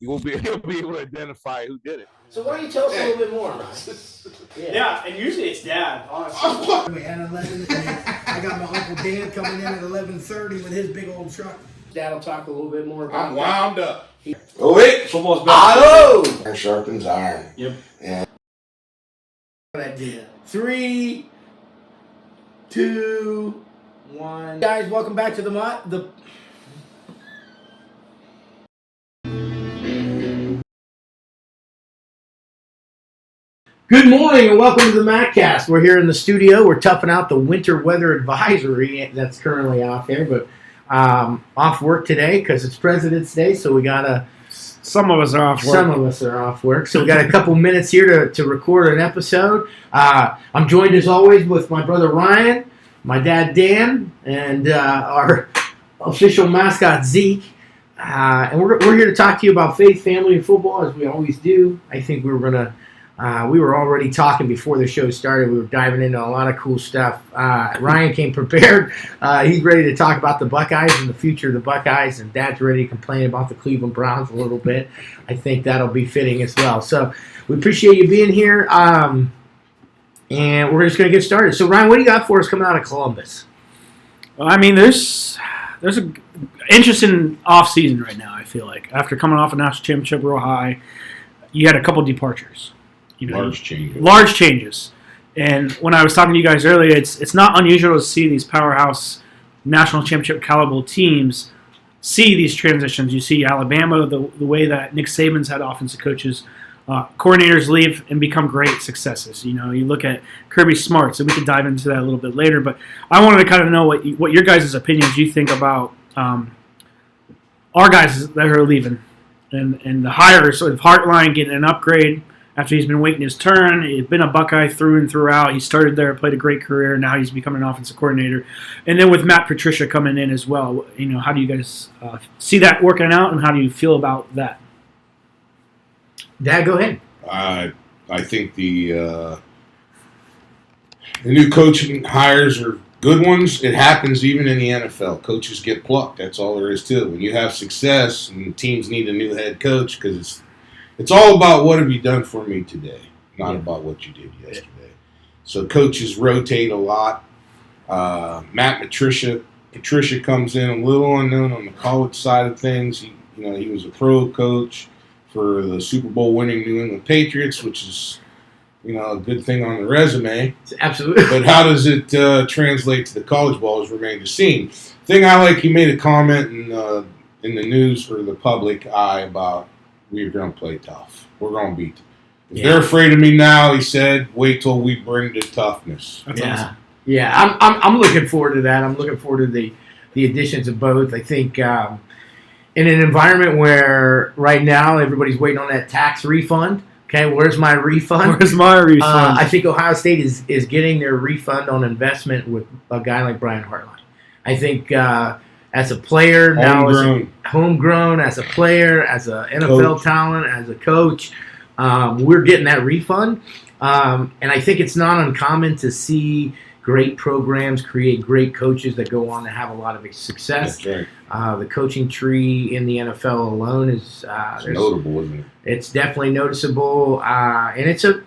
he'll be able to identify who did it. So why don't you tell us a little bit more, Ryan? Yeah, and usually it's Dad, honestly. At 11, I got my Uncle Dan coming in at 11:30 with his big old truck. Dad will talk a little bit more about I'm wound up. Oh wait, Football's back. oh! Iron sharpens iron. Yep. And that deal. 3, 2, 1. Guys, welcome back to the Good morning and welcome to the MacCast. We're here in the studio. We're toughing out the winter weather advisory that's currently out there, but off work today because it's President's Day, so we gotta. Some of us are off work. Some of us are off work, so we got a couple minutes here to record an episode. I'm joined as always with my brother Ryan, my dad Dan, and our official mascot Zeke. And we're here to talk to you about faith, family, and football as we always do. I think we were already talking before the show started. We were diving into a lot of cool stuff. Ryan came prepared. He's ready to talk about the Buckeyes and the future of the Buckeyes, and Dad's ready to complain about the Cleveland Browns a little bit. I think that'll be fitting as well. So we appreciate you being here, and we're just going to get started. So, Ryan, what do you got for us coming out of Columbus? Well, I mean, there's an interesting off season right now, I feel like. After coming off a national championship real high, you had a couple departures. Large changes. Large changes. And when I was talking to you guys earlier, it's not unusual to see these powerhouse national championship caliber teams see these transitions. You see Alabama, the way that Nick Saban's had offensive coaches, coordinators leave and become great successes. You know, you look at Kirby Smart, so we can dive into that a little bit later. But I wanted to kind of know what your guys' opinions you think about our guys that are leaving and the hire sort of Hartline getting an upgrade after he's been waiting his turn. He's been a Buckeye through and throughout. He started there, played a great career. Now he's becoming an offensive coordinator. And then with Matt Patricia coming in as well, you know, how do you guys see that working out, and how do you feel about that? Dad, go ahead. I think the new coaching hires are good ones. It happens even in the NFL. Coaches get plucked. That's all there is to it. When you have success and teams need a new head coach, because it's all about what have you done for me today, not about what you did yesterday. So coaches rotate a lot. Matt Patricia comes in a little unknown on the college side of things. He was a pro coach for the Super Bowl winning New England Patriots, which is a good thing on the resume. Absolutely. But how does it translate to the college ball has remained to be seen. Thing I like, he made a comment in the news for the public eye about, we're going to play tough. We're going to beat them. If they're afraid of me now, he said, wait till we bring the toughness. That's awesome. Yeah, I'm looking forward to that. I'm looking forward to the additions of both. I think in an environment where right now everybody's waiting on that tax refund. Okay, where's my refund? Where's my refund? I think Ohio State is getting their refund on investment with a guy like Brian Hartline. I think as a player homegrown, as a player, as an NFL talent, as a coach, we're getting that refund. And I think it's not uncommon to see great programs create great coaches that go on to have a lot of success. That's right. The coaching tree in the NFL alone is notable, isn't it? It's definitely noticeable, and it's a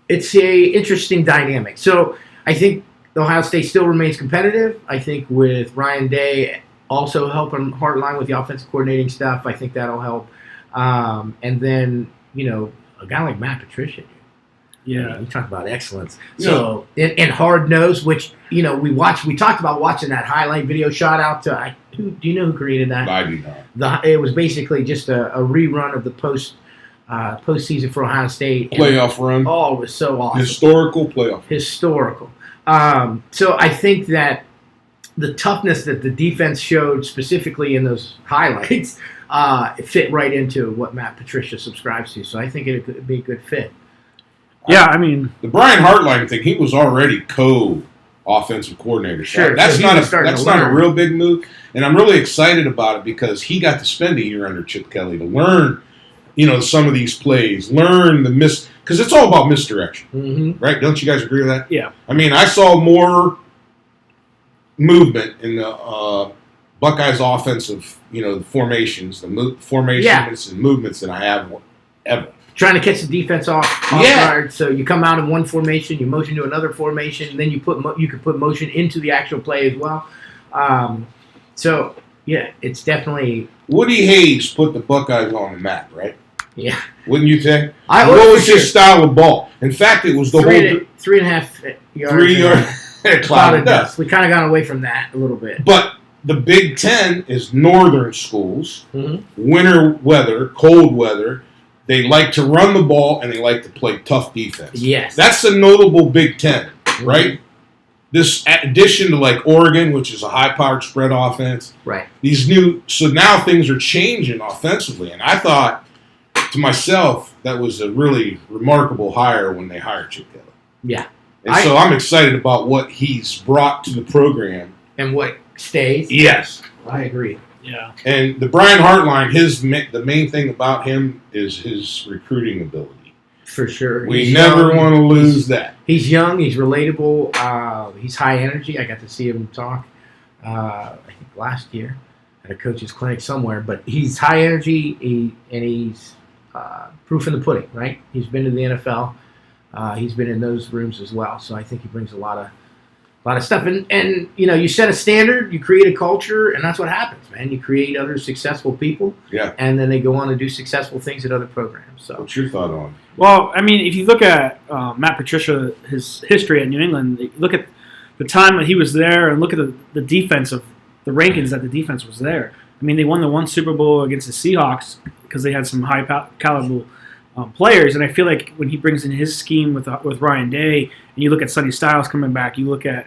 interesting dynamic. So I think Ohio State still remains competitive. I think with Ryan Day also helping Hartline with the offensive coordinating stuff, I think that'll help. And then a guy like Matt Patricia. Yeah, you talk about excellence. So and hard nose, which we talked about watching that highlight video. Shout out to do you know who created that? I do not. It was basically just a rerun of the postseason for Ohio State Playoff run. Oh, it was so awesome. Historical playoff. Historical. So I think that the toughness that the defense showed specifically in those highlights fit right into what Matt Patricia subscribes to. So I think it could be a good fit. Yeah, I mean, the Brian Hartline thing, he was already co-offensive coordinator. Sure, that's not a real big move, and I'm really excited about it because he got to spend a year under Chip Kelly to learn, some of these plays, learn the because it's all about misdirection, right? Don't you guys agree with that? Yeah. I mean, I saw more movement in the Buckeyes offensive, the formations, formations and movements that I have ever. Trying to catch the defense off guard. So you come out in one formation, you motion to another formation, and then you can put motion into the actual play as well. So yeah, it's definitely. Woody Hayes put the Buckeyes on the map, right? Yeah. Wouldn't you think? What was his style of ball? In fact, it was the whole 3.5 yards. 3 yard cloud of dust. We kind of got away from that a little bit. But the Big Ten is northern schools, Mm-hmm. winter weather, cold weather. They like to run the ball and they like to play tough defense. Yes. That's a notable Big Ten, right? This addition to like Oregon, which is a high-powered spread offense. Right. So now things are changing offensively. And I thought to myself, that was a really remarkable hire when they hired Chip Kelly. Yeah. And so I'm excited about what he's brought to the program. And what stays. Yes. I agree. Yeah. And the Brian Hartline, the main thing about him is his recruiting ability. For sure. We never want to lose that. He's young. He's relatable. He's high energy. I got to see him talk, I think, last year at a coach's clinic somewhere. But he's high energy, and he's proof in the pudding, right? He's been to the NFL. He's been in those rooms as well. So I think he brings a lot of stuff. And you set a standard, you create a culture, and that's what happens, man. You create other successful people, and then they go on to do successful things at other programs. So, what's your thought on? Well, I mean, if you look at Matt Patricia, his history at New England, look at the time that he was there, and look at the defense of the rankings that the defense was there. I mean, they won the one Super Bowl against the Seahawks because they had some high caliber players, and I feel like when he brings in his scheme with Ryan Day, and you look at Sonny Styles coming back, you look at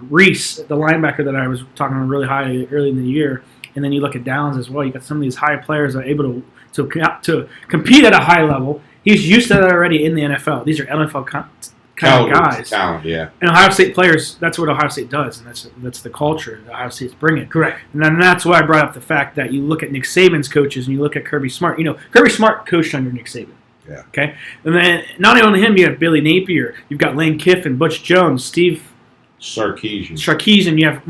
Reese, the linebacker that I was talking about really high early in the year, and then you look at Downs as well. You got some of these high players that are able to compete at a high level. He's used to that already in the NFL. These are NFL kind of guys. Talent, yeah. And Ohio State players, that's what Ohio State does, and that's the culture that Ohio State's bringing. correct. And then that's why I brought up the fact that you look at Nick Saban's coaches and you look at Kirby Smart. Kirby Smart coached under Nick Saban. Yeah. Okay. And then not only him, you have Billy Napier, you've got Lane Kiffin, Butch Jones, Steve Sarkisian, you have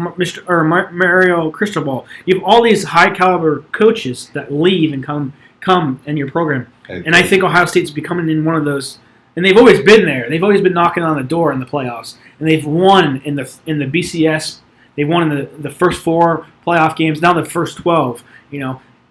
Mario Cristobal. You have all these high caliber coaches that leave and come in your program. And I think Ohio State's becoming in one of those, and they've always been there. They've always been knocking on the door in the playoffs, and they've won in the BCS. They won in the first 4 playoff games. Now the first 12.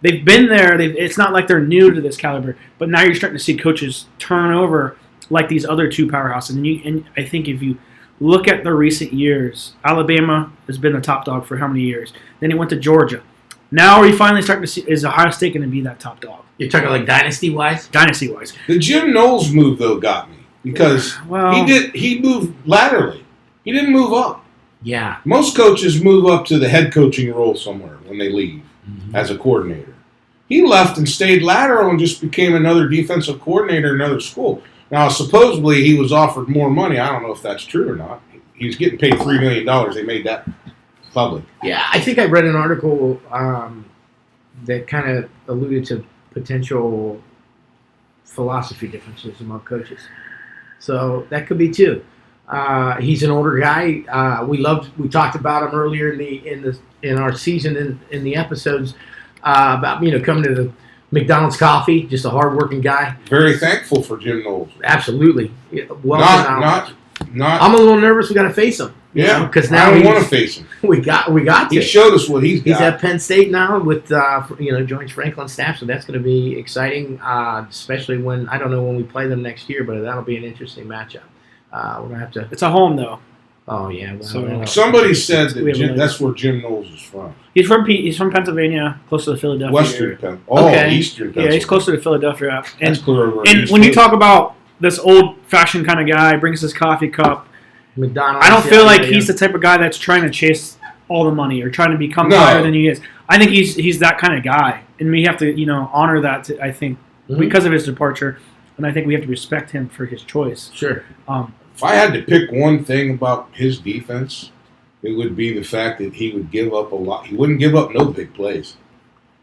They've been there. It's not like they're new to this caliber, but now you're starting to see coaches turn over like these other 2 powerhouses. And I think if you look at the recent years, Alabama has been the top dog for how many years? Then he went to Georgia. Now are you finally starting to see, is Ohio State going to be that top dog? You're talking like dynasty-wise? Dynasty-wise. The Jim Knowles move, though, got me. Because he moved laterally. He didn't move up. Yeah. Most coaches move up to the head coaching role somewhere when they leave as a coordinator. He left and stayed lateral and just became another defensive coordinator in another school. Now, supposedly he was offered more money. I don't know if that's true or not. He was getting paid $3 million. They made that public. Yeah, I think I read an article that kind of alluded to potential philosophy differences among coaches. So that could be too. He's an older guy. We talked about him earlier in our season in the episodes about coming to the McDonald's coffee. Just a hardworking guy. Very thankful for Jim Knowles. Absolutely. Well, Not. I'm a little nervous. We got to face him. Yeah, because now I don't want to face him. We got to. He showed us what he's got. He's at Penn State now with joins Franklin's staff, so that's going to be exciting. Especially when I don't know when we play them next year, but that'll be an interesting matchup. We're gonna have to. It's a home though. Oh yeah. Well, so somebody said that that's where Jim Knowles is from. He's from Pennsylvania, close to the Philadelphia. Western Pennsylvania. Oh, okay. Eastern Pennsylvania. Yeah, he's closer to Philadelphia. And, that's clear. And when you talk about this old-fashioned kind of guy, brings his coffee cup. McDonald's. I don't feel like he's the type of guy that's trying to chase all the money or trying to become higher than he is. I think he's that kind of guy, and we have to honor that. I think because of his departure, and I think we have to respect him for his choice. Sure. If I had to pick one thing about his defense, it would be the fact that he would give up a lot. He wouldn't give up no big plays,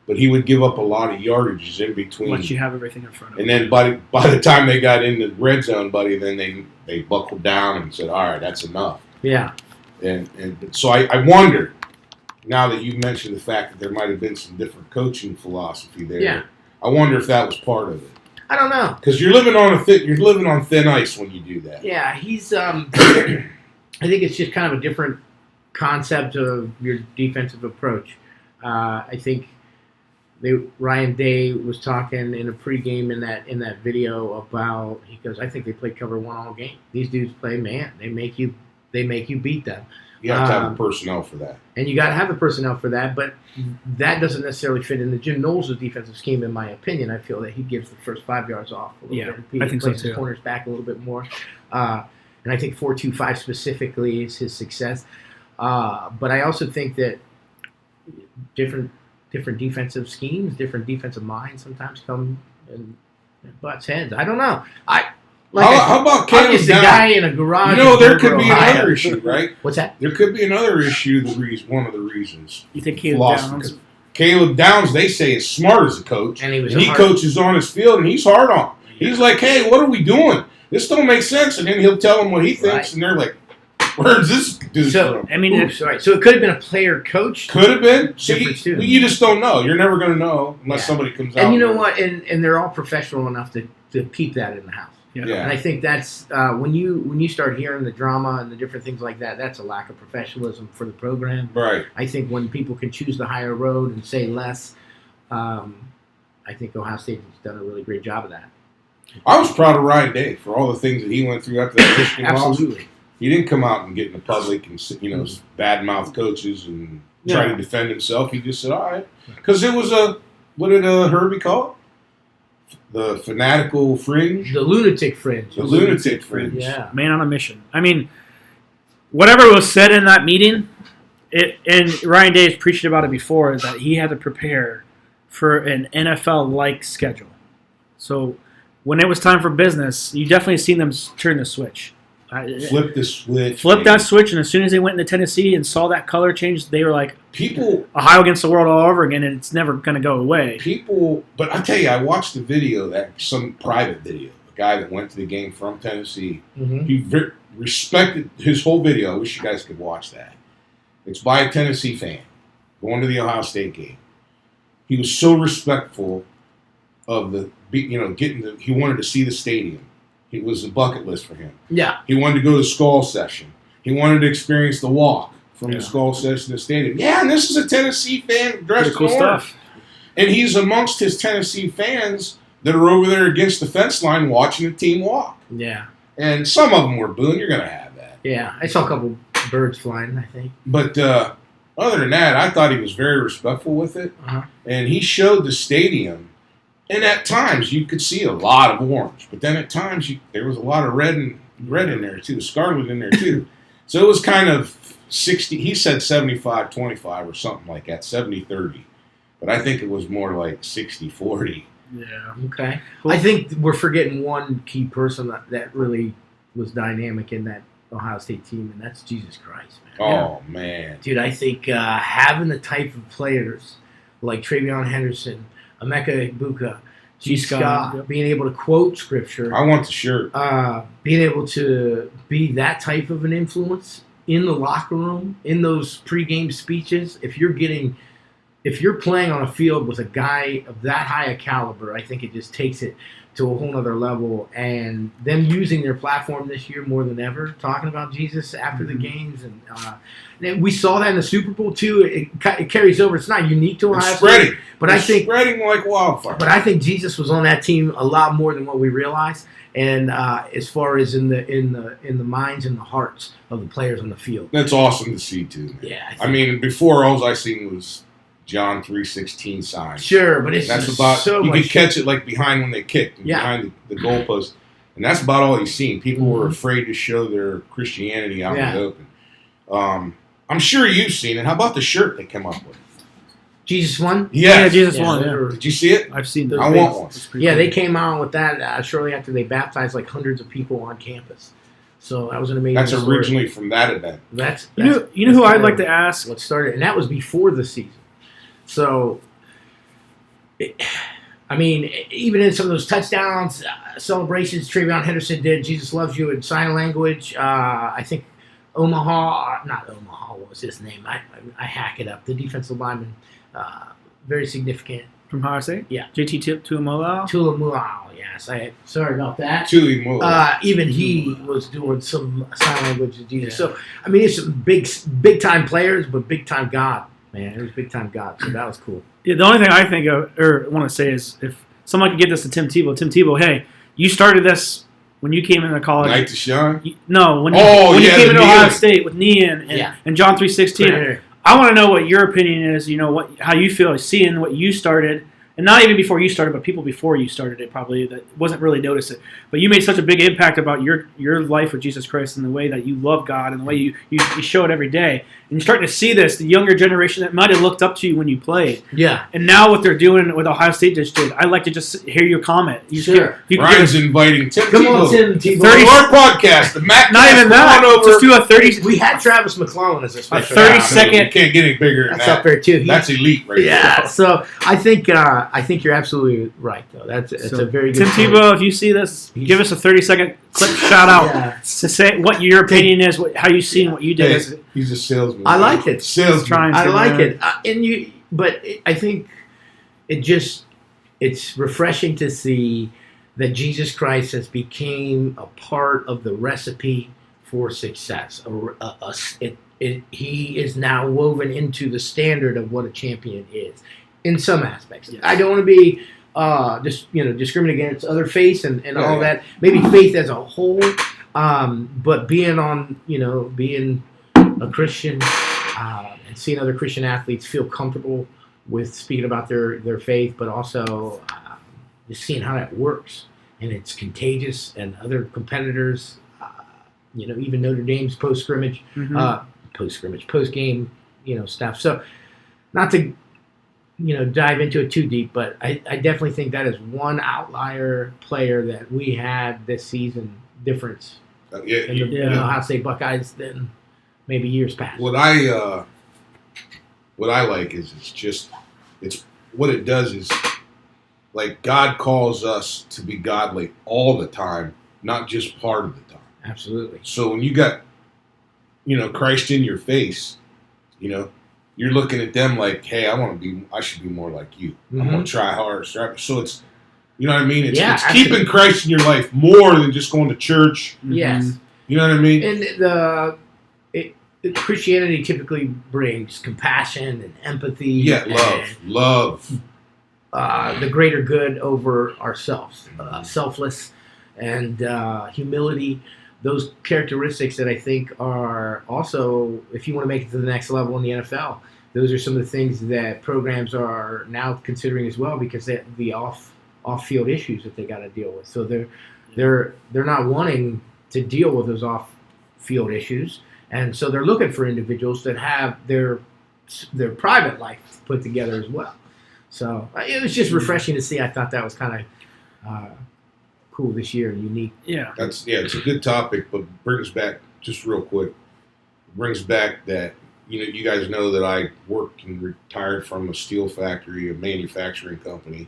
but he would give up a lot of yardages in between. Once you have everything in front of and him. then by the time they got in the red zone, buddy, then they buckled down and said, all right, that's enough. Yeah. And so I wonder, now that you mentioned the fact that there might have been some different coaching philosophy there, Yeah. I wonder if that was part of it. I don't know. Because you're living on thin ice when you do that. Yeah, he's. I think it's just kind of a different concept of your defensive approach. I think Ryan Day was talking in a pregame in that video about, he goes, I think they play cover one all game. These dudes play man. They make you beat them. You have to have the personnel for that. And you got to have the personnel for that, but that doesn't necessarily fit into Jim Knowles' defensive scheme, in my opinion. I feel that he gives the first 5 yards off a little bit. He I think so plays too. his corners back a little bit more. And I think 4-2-5 specifically is his success. But I also think that different defensive schemes, different defensive minds sometimes come and butts heads. I don't know. How about I'm just Caleb a Downs? guy in a garage. There in could be Ohio. another issue, right? What's that? There could be another issue. One of the reasons. You think Caleb Philosophy. Downs? Caleb Downs, they say, is smart as a coach, And he coaches on his field, and he's hard on. He's like, "Hey, what are we doing? This don't make sense." And then he'll tell them what he thinks, Right. and they're like, "Where's this dude from?" I mean, Sorry. So it could have been a player coach. Could have been. Difference, too. You just don't know. You're never going to know unless Yeah. somebody comes out. And you know with- what? And they're all professional enough to keep that in the house. yeah. Yeah. And I think that's when you start hearing the drama and the different things like that, that's a lack of professionalism for the program. Right. I think when people can choose the higher road and say less, I think Ohio State has done a really great job of that. I was proud of Ryan Day for all the things that he went through after that Michigan loss. Absolutely. He didn't come out and get in the public and badmouth coaches and try to defend himself. He just said, "All right," because it was what did Herbie call it? The fanatical fringe. The lunatic fringe. The lunatic fringe. Yeah. Man on a mission. I mean, whatever was said in that meeting, and Ryan Day has preached about it before, is that he had to prepare for an NFL-like schedule. So when it was time for business, you definitely seen them turn the switch. Flip the switch. Flip man. that switch, and as soon as they went into Tennessee and saw that color change, they were like, People, Ohio against the world all over again, and it's never going to go away. but I tell you, I watched the video, some private video, a guy that went to the game from Tennessee. Mm-hmm. He respected his whole video. I wish you guys could watch that. It's by a Tennessee fan going to the Ohio State game. He was so respectful of he wanted to see the stadium. It was a bucket list for him. Yeah. He wanted to go to the Skull session. He wanted to experience the walk from Yeah. the Skull session to the stadium. Yeah, and this is a Tennessee fan dressed Pretty cool in orange. stuff. And he's amongst his Tennessee fans that are over there against the fence line watching the team walk. Yeah. And some of them were booing. You're going to have that. Yeah. I saw a couple birds flying, I think. But other than that, I thought he was very respectful with it. Uh-huh. And he showed the stadium. And at times, you could see a lot of orange. But then at times, there was a lot of red in there, too. Scarlet in there, too. So it was kind of 60. He said 75-25 or something like that, 70-30. But I think it was more like 60-40. Yeah. Okay. Cool. I think we're forgetting one key person that really was dynamic in that Ohio State team, and that's Jesus Christ, man. Oh, man. Dude, I think having the type of players like Travion Henderson, Emeka Egbuka, G. Scott, Yep. being able to quote scripture, I want the shirt. being able to be that type of an influence in the locker room, in those pregame speeches, if you're playing on a field with a guy of that high a caliber, I think it just takes it to a whole nother level. And them using their platform this year more than ever, talking about Jesus after the games. And we saw that in the Super Bowl, too. It carries over. It's not unique to Ohio It's State. spreading. But It's I think spreading like wildfire. But I think Jesus was on that team a lot more than what we realize, and as far as in the minds and the hearts of the players on the field. That's awesome to see, too, man. Yeah, I mean, before, all I seen was John 3:16 signs. sure, but it's That's just about, so you much. could catch it like behind when they kicked, Yeah. behind the goalpost. And that's about all you've seen. People were Mhm. afraid to show their Christianity out Yeah. in the open. I'm sure you've seen it. How about the shirt they came up with? Jesus won. Yeah, Jesus won. those Yeah. were- Did you see it? I've seen Those that. I big- want one. It's pretty Yeah, cool. they came out with that shortly after they baptized like hundreds of people on campus. So that was an amazing. That's story. originally from that event. That's You know that's who I'd kind like of to ask? what started, and that was before the season. So, I mean, even in some of those touchdowns, celebrations Travion Henderson did, Jesus loves you in sign language. I think Not Omaha. What was his name? I hack it up. The defensive lineman, very significant. From Ohio State? Yeah. JT Tuimoloau? Tuimoloau, yes. Sorry about that. Tuli Moore. Even he was doing some sign language to Jesus. So, I mean, it's some big time players, but big time God, man. It was big time God, so that was cool. Yeah, the only thing I think of, or want to say is if someone could get this to Tim Tebow, hey, you started this when you came into college. Night to Sean? No, when you came into Ohio State with Nian and John 3:16. Right. I want to know what your opinion is. You know how you feel seeing what you started, and not even before you started, but people before you started it probably that wasn't really noticed it. But you made such a big impact about your life with Jesus Christ and the way that you love God and the way you show it every day. And you're starting to see this, the younger generation that might have looked up to you when you played. Yeah. And now what they're doing with Ohio State just did, I'd like to just hear your comment. Sure. Ryan's inviting Tim Come on, Tebow. Tim Tebow. 30 Our podcast, the Mac. Not even that. Just do a 30. We had Travis McClellan as a special. 30 guest. second- You can't get any bigger than That's that. up there too. That's elite right Yeah. there. So I think you're absolutely right though. That's a very good Tim point. Tebow, if you see this, give us a 30-second clip shout out Yeah. to say what your opinion is, how you see what you did. Hey, he's a salesman. I like it. Salesman. Trying to, I like it, I think it's refreshing to see that Jesus Christ has became a part of the recipe for success. He is now woven into the standard of what a champion is, in some aspects. Yes. I don't want to be discriminate against other faiths and all Yeah. that. Maybe faith as a whole, but being a Christian and seeing other Christian athletes feel comfortable with speaking about their faith, but also just seeing how that works, and it's contagious, and other competitors, even Notre Dame's post game, stuff. So, not to dive into it too deep, but I definitely think that is one outlier player that we had this season difference in the Ohio State Buckeyes than maybe years past. What I like is it's what it does is like God calls us to be godly all the time, not just part of the time. Absolutely. So when you got Christ in your face, you're looking at them like, hey, I should be more like you. Mm-hmm. I'm gonna try hard. So it's you know what I mean? It's absolutely. keeping Christ in your life more than just going to church. Yes. You know what I mean? And Christianity typically brings compassion and empathy. Yeah, love. The greater good over ourselves, selfless and humility. Those characteristics that I think are also, if you want to make it to the next level in the NFL, those are some of the things that programs are now considering as well, because the off-field issues that they got to deal with. So they're not wanting to deal with those off-field issues, and so they're looking for individuals that have their private life put together as well. So it was just refreshing to see. I thought that was kind of cool this year and unique. Yeah. It's a good topic, but brings back, just real quick, that, you guys know that I worked and retired from a steel factory, a manufacturing company,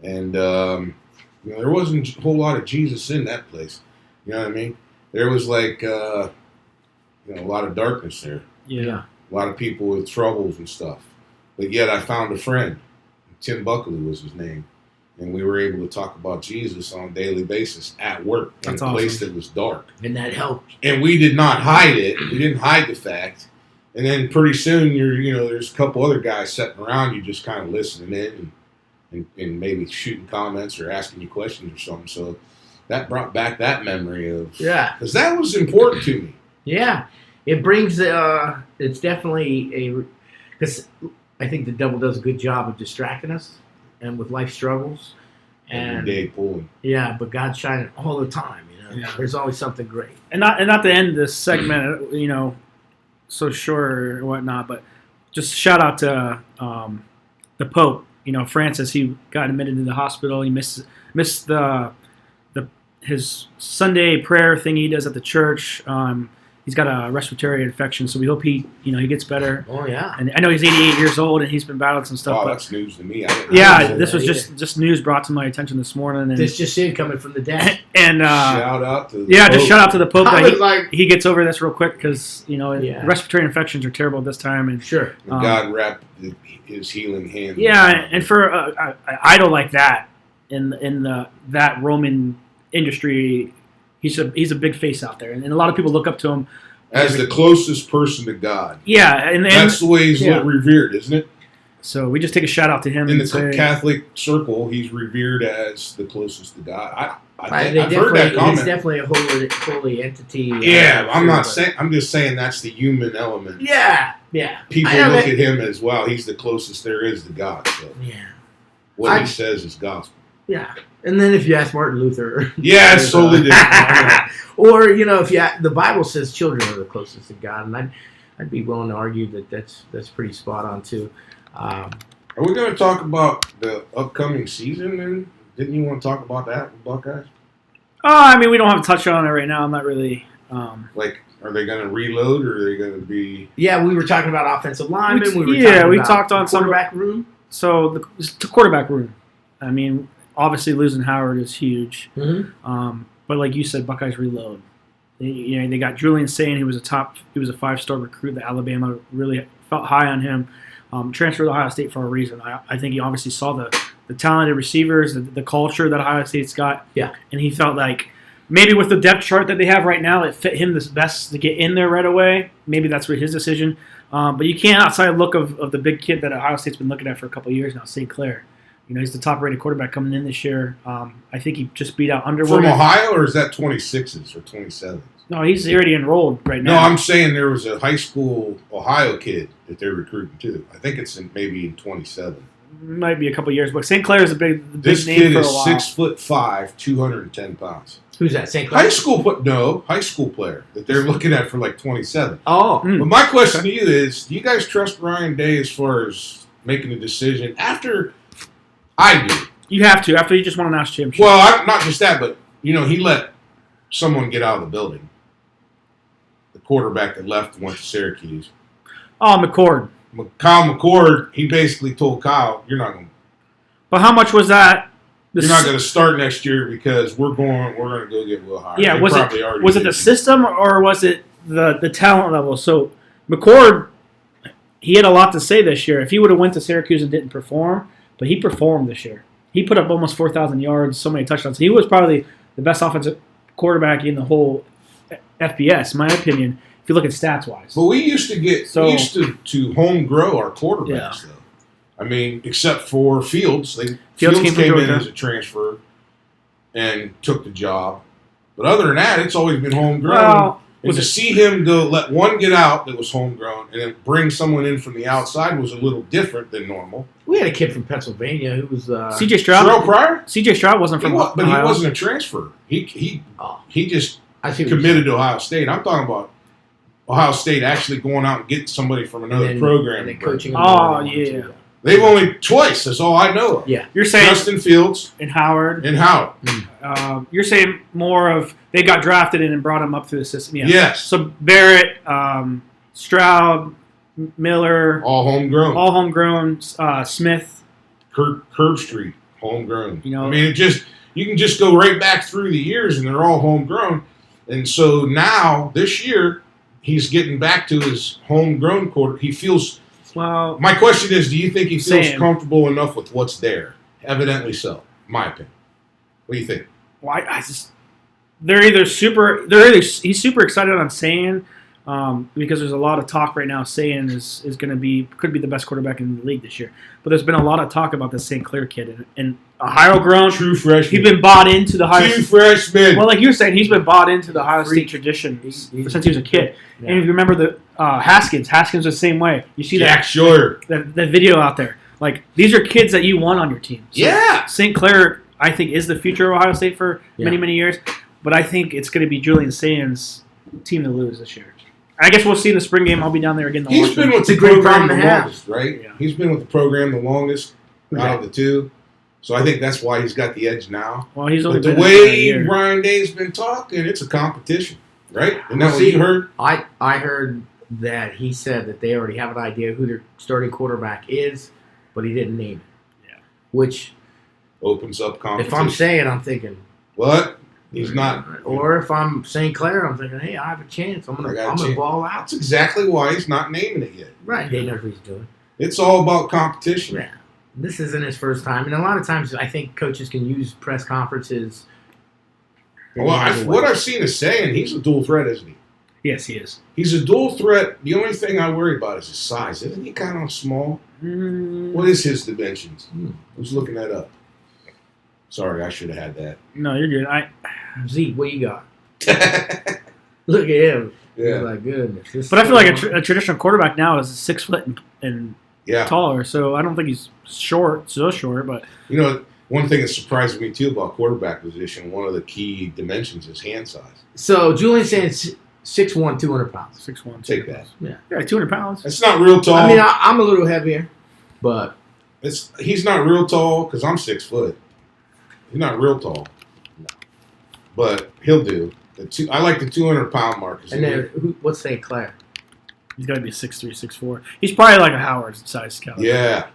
and there wasn't a whole lot of Jesus in that place. You know what I mean? There was like, a lot of darkness there. Yeah. A lot of people with troubles and stuff. But yet I found a friend. Tim Buckley was his name. And we were able to talk about Jesus on a daily basis at work in a place that was dark. And that helped. And we did not hide it. We didn't hide the fact. And then pretty soon, there's a couple other guys sitting around you just kind of listening in and maybe shooting comments or asking you questions or something. So that brought back that memory of, because that was important to me. Yeah, it brings. It's definitely because I think the devil does a good job of distracting us and with life struggles. And every day pulling. Yeah, but God's shining all the time. Yeah. There's always something great. And not to end this segment, so short or whatnot, but just shout out to the Pope. Francis. He got admitted to the hospital. He missed his Sunday prayer thing he does at the church. he's got a respiratory infection, so we hope he gets better. Oh yeah. And I know he's 88 years old and he's been battling some stuff. Oh, but that's news to me. I didn't yeah, know this that. was just news brought to my attention this morning. And This just in coming from the dad. and Shout out to the just Pope. shout out to the Pope I that was like, he gets over this real quick because Yeah. respiratory infections are terrible at this time. And sure. God wrapped his healing hand. yeah, and for an idol like that in that Roman industry, he's a big face out there, and a lot of people look up to him As the closest person to God. Yeah, and That's the way he's yeah. revered, isn't it? So we just take a shout out to him. In and the say, Catholic circle, he's revered as the closest to God. I've They heard that He's comment. definitely a holy entity. Yeah, I'm not but- saying. I'm just saying that's the human element. Yeah. People I know look that- at him as well. He's the closest there is to God. So Yeah. what he says is gospel. Yeah. And then if you ask Martin Luther. Yeah, it's totally different. Or, if the Bible says children are the closest to God, and I'd be willing to argue that that's pretty spot on too. Are we going to talk about the upcoming season? Then didn't you want to talk about that with Buckeyes? we don't have to touch on it right now. I'm not really. Like, are they going to reload, or are they going to be? Yeah, we were talking about offensive linemen. We talked on the quarterback room. So the quarterback room. Obviously losing Howard is huge. Mm-hmm. But like you said, Buckeyes reload. They got Julian Sayin, who was a 5-star recruit that Alabama really felt high on him. Transferred to Ohio State for a reason. I think he obviously saw the talented receivers, the culture that Ohio State's got. Yeah. And he felt like maybe with the depth chart that they have right now, it fit him the best to get in there right away. Maybe that's his decision. But you can't outside look of the big kid that Ohio State's been looking at for a couple of years now, St. Clair. He's the top-rated quarterback coming in this year. I think he just beat out Underwood. From Ohio, or is that 26s or 27s? No, he's already enrolled right now. No, I'm saying there was a high school Ohio kid that they're recruiting too. I think it's maybe in 27. Might be a couple of years, but St. Clair is a big This name kid for a is while. 6'5", 210 pounds. Who's that? St. Clair? High school player that they're looking at for like 27. Oh. Mm. But my question to you is: do you guys trust Ryan Day as far as making a decision after? I do. You have to after you just won a national championship. Well, not just that, but he let someone get out of the building. The quarterback that left and went to Syracuse. Oh, McCord. Kyle McCord, he basically told Kyle, "You're not going. But how much was that? You're not going to start next year because we're going to go get Will Hire." Yeah, They was probably it already the did. system or was it the talent level? So McCord, he had a lot to say this year. If he would have went to Syracuse and didn't perform, but he performed this year. He put up almost 4,000 yards, so many touchdowns. He was probably the best offensive quarterback in the whole FBS, in my opinion. If you look at stats wise. But we used to home grow our quarterbacks, Yeah. though. Except for Fields. Fields Fields came came from in Georgia. as a transfer and took the job. But other than that, it's always been homegrown. Well, and to see him go let one get out that was homegrown and then bring someone in from the outside was a little different than normal. We had a kid from Pennsylvania who was C.J. Stroud. Terrell Pryor? C.J. Stroud wasn't from But he Ohio. wasn't a transfer. He just I see what you're committed to Ohio State. I'm talking about Ohio State actually going out and getting somebody from another saying. program. And then coaching him Oh, the way they yeah. want to. They've only twice. That's all I know of. Yeah. You're saying Justin Fields in Howard. and Howard. You're saying more of they got drafted in and brought him up through the system. Yeah. Yes. So Barrett, Stroud, Miller, All homegrown. all homegrown. Smith. Curb Street, homegrown. You know- I mean, you can just go right back through the years, and they're all homegrown. And so now, this year, he's getting back to his homegrown quarter. He feels. Well, My question is, do you think he feels Same. comfortable enough with what's there? Evidently so, in my opinion. What do you think? I just he's super excited on saying because there's a lot of talk right now. Saying could be the best quarterback in the league this year. But there's been a lot of talk about the St. Clair kid and Ohio grown. True freshman. He's been bought into the Ohio. Two freshmen. Well, like you're saying, he's been bought into the Ohio State tradition since he was a kid. Yeah. And if you remember the Haskins was the same way. You see Jack Scheuer. that video out there. Like these are kids that you want on your team. So Yeah. St. Clair, I think, is the future of Ohio State for Yeah. many years. But I think it's going to be Julian Sayin's team to lose this year. I guess we'll see in the spring game. I'll be down there again. He's been with It's a the great program problem the to have. longest, right? Yeah. He's been with the program the longest Who's out that? of the two. So I think that's why he's got the edge now. Well, he's only But the been there for a way year. Ryan Day's been talking, it's a competition. right? Isn't that what you heard? I heard that he said that they already have an idea who their starting quarterback is, but he didn't name it. Yeah. Which opens up competition. If I'm saying, I'm thinking what? He's not. Or if I'm St. Clair, I'm thinking, hey, I have a chance. I'm gonna ball out. That's exactly why he's not naming it yet. Right. They know what he's doing. It's all about competition. Yeah. This isn't his first time, and a lot of times I think coaches can use press conferences. Well, what I've seen is saying he's a dual threat, isn't he? Yes, he is. He's a dual threat. The only thing I worry about is his size. Isn't he kind of small? What is his dimensions? I was looking that up. Sorry, I should have had that. No, you're good. Zeke, what you got? Look at him. Yeah. My goodness. But I feel like a traditional quarterback now is 6 foot and taller, so I don't think he's so short. But you know, one thing that surprises me too about quarterback position, one of the key dimensions is hand size. So Julian's saying 6'1", 200 pounds. 6'1", take that. Yeah, 200 pounds. It's not real tall. I mean, I'm a little heavier, but he's not real tall because I'm 6 foot. He's not real tall, but he'll do. I like the 200-pound mark. And then what's St. Clair? He's got to be 6'3", 6'4". He's probably like a Howard size caliber. Yeah,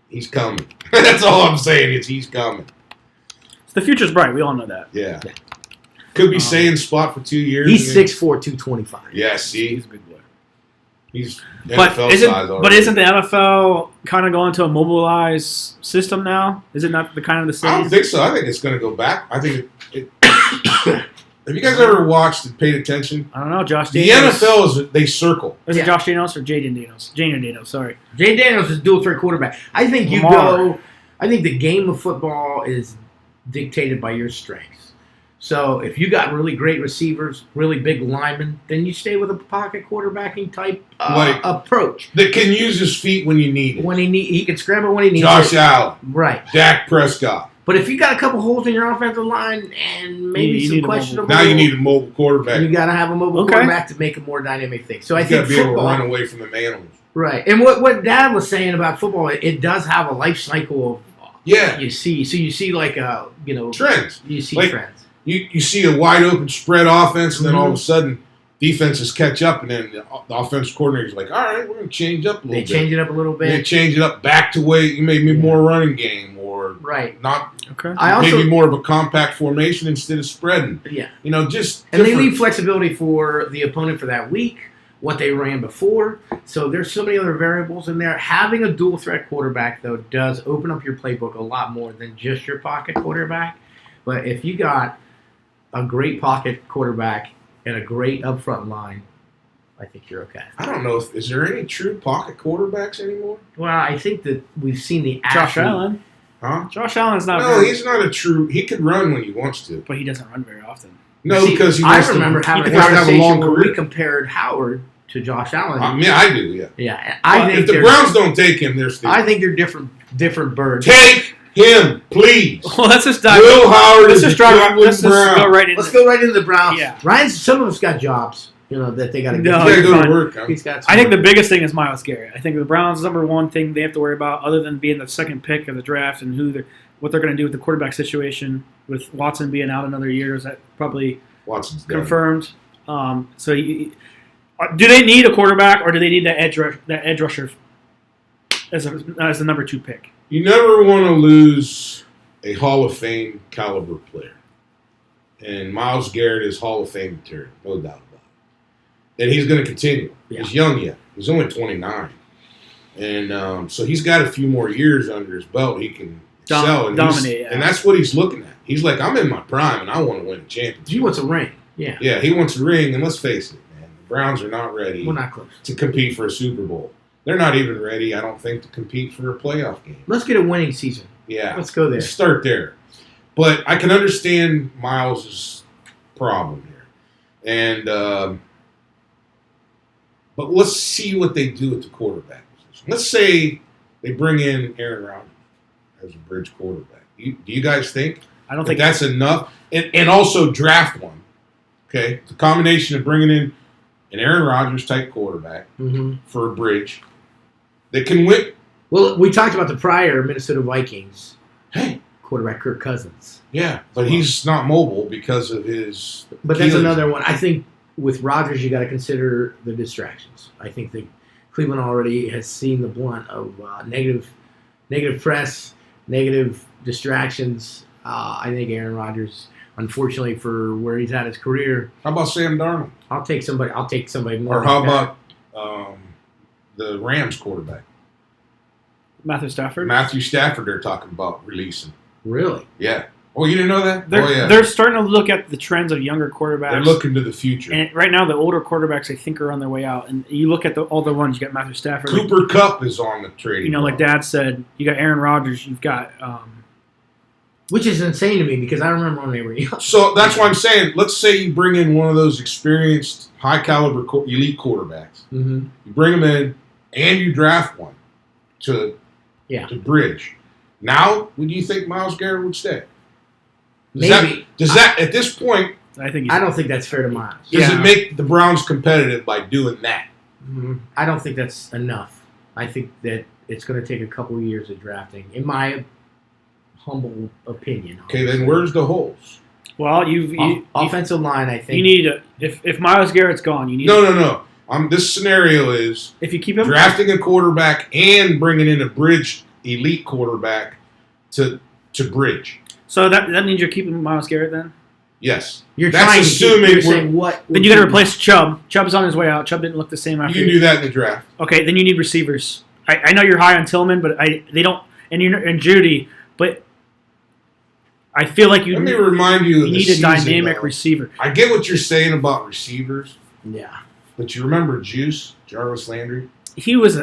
he's coming. That's all I'm saying is he's coming. The future's bright. We all know that. Yeah. Could be saying spot for 2 years. He's 6'4", 225. Yeah, see? He's a big boy. He's NFL size already. But isn't the NFL kind of going to a mobilized system now? Is it not the kind of the same? I don't think so. I think it's going to go back. I think have you guys ever watched and paid attention? I don't know, Josh The Daniels. NFL is they circle. Is it Josh Daniels or Jaden Daniels? Jaden Daniels, sorry. Jaden Daniels is dual threat quarterback. I think I think the game of football is dictated by your strengths. So if you got really great receivers, really big linemen, then you stay with a pocket quarterbacking type approach. That can use his feet when you need it. He can scramble when he needs Josh it. Allen. Right. Dak Prescott. But if you got a couple holes in your offensive line and maybe some questionable... Now you need a mobile quarterback. You got to have a mobile quarterback to make a more dynamic thing. So I think got to be able to run away from the animals. Right. And what Dad was saying about football, it does have a life cycle of... Yeah. You see like trends. You see like, trends. You see a wide open spread offense, and then all of a sudden defenses catch up, and then the offensive coordinator's like, all right, we're going to change up a little bit. They change it up a little bit. They change it up back to way you maybe more running game or not. Okay. Maybe more of a compact formation instead of spreading. Yeah. Just and they leave flexibility for the opponent for that week, what they ran before. So there's so many other variables in there. Having a dual threat quarterback though does open up your playbook a lot more than just your pocket quarterback. But if you got a great pocket quarterback and a great upfront line, I think you're okay. I don't know is there any true pocket quarterbacks anymore? Well, I think that we've seen the Josh Allen. Huh? Josh Allen's not. No, he's not a true. He could run when he wants to, but he doesn't run very often. No, because he wants I remember having a conversation where we compared Howard to Josh Allen. I mean, I do, yeah. Yeah, I think if the Browns don't take him, they're still. I think they're different birds. Take him, please. Well, let's just dive. Will Howard is Let's go right into. Let's go right into the Browns. Yeah. Some of us got jobs, that they got to go to work. I think the biggest thing is Myles Garrett. I think the Browns' number one thing they have to worry about, other than being the second pick of the draft and what they're going to do with the quarterback situation, with Watson being out another year, is that probably Watson's confirmed. So, do they need a quarterback, or do they need that edge rusher as the number 2 pick? You never want to lose a Hall of Fame caliber player, and Myles Garrett is Hall of Fame material, no doubt about it. And he's going to continue. Yeah. He's young yet. He's only 29, and so he's got a few more years under his belt. He can excel and dominate, and that's what he's looking at. He's like, I'm in my prime, and I want to win a championship. He wants a ring. Yeah. Yeah, he wants a ring, and let's face it, man, the Browns are not ready. We're not close to compete for a Super Bowl. They're not even ready, I don't think, to compete for a playoff game. Let's get a winning season. Yeah. Let's go there. Let's start there. But I can understand Myles' problem here. And but let's see what they do at the quarterback position. Let's say they bring in Aaron Rodgers as a bridge quarterback. Do you guys think I don't think that's enough? And also draft one. Okay? The combination of bringing in an Aaron Rodgers type quarterback for a bridge that can win. Well, we talked about the prior Minnesota Vikings quarterback Kirk Cousins. Yeah, but he's not mobile because of his. But that's another one. I think with Rodgers, you got to consider the distractions. I think that Cleveland already has seen the blunt of negative press, negative distractions. I think Aaron Rodgers, unfortunately for where he's at his career, How about Sam Darnold? I'll take somebody more. Or how like that. about the Rams quarterback? Matthew Stafford. Matthew Stafford they're talking about releasing. Really? Yeah. Oh, you didn't know that? They're starting to look at the trends of younger quarterbacks. They're looking to the future. And right now, the older quarterbacks, I think, are on their way out. And you look at all the ones. You got Matthew Stafford. Cooper Kupp is on the trading block. Like Dad said, you got Aaron Rodgers. You've got Which is insane to me because I remember when they were young. So that's why I'm saying, let's say you bring in one of those experienced, high-caliber elite quarterbacks. Mm-hmm. You bring them in, and you draft one to bridge. Now, would you think Myles Garrett would stay? Does that at this point? I don't think that's fair to Myles. Does it make the Browns competitive by doing that? Mm-hmm. I don't think that's enough. I think that it's going to take a couple of years of drafting, in my humble opinion. Okay, then where's the holes? Well, offensive line. I think you need if Myles Garrett's gone, you need no. This scenario is if you keep him drafting a quarterback and bringing in a bridge elite quarterback to bridge. So that means you're keeping Myles Garrett then? Yes. You're That's trying assuming you're saying what? Then you got to replace Chubb. Chubb's on his way out. Chubb didn't look the same after. You can do that in the draft. Okay, then you need receivers. I know you're high on Tillman, but they don't, and Judy, but I feel like Let me remind you of need the a season, dynamic though. receiver. I get what you're saying about receivers, Yeah. but you remember Jarvis Landry? He was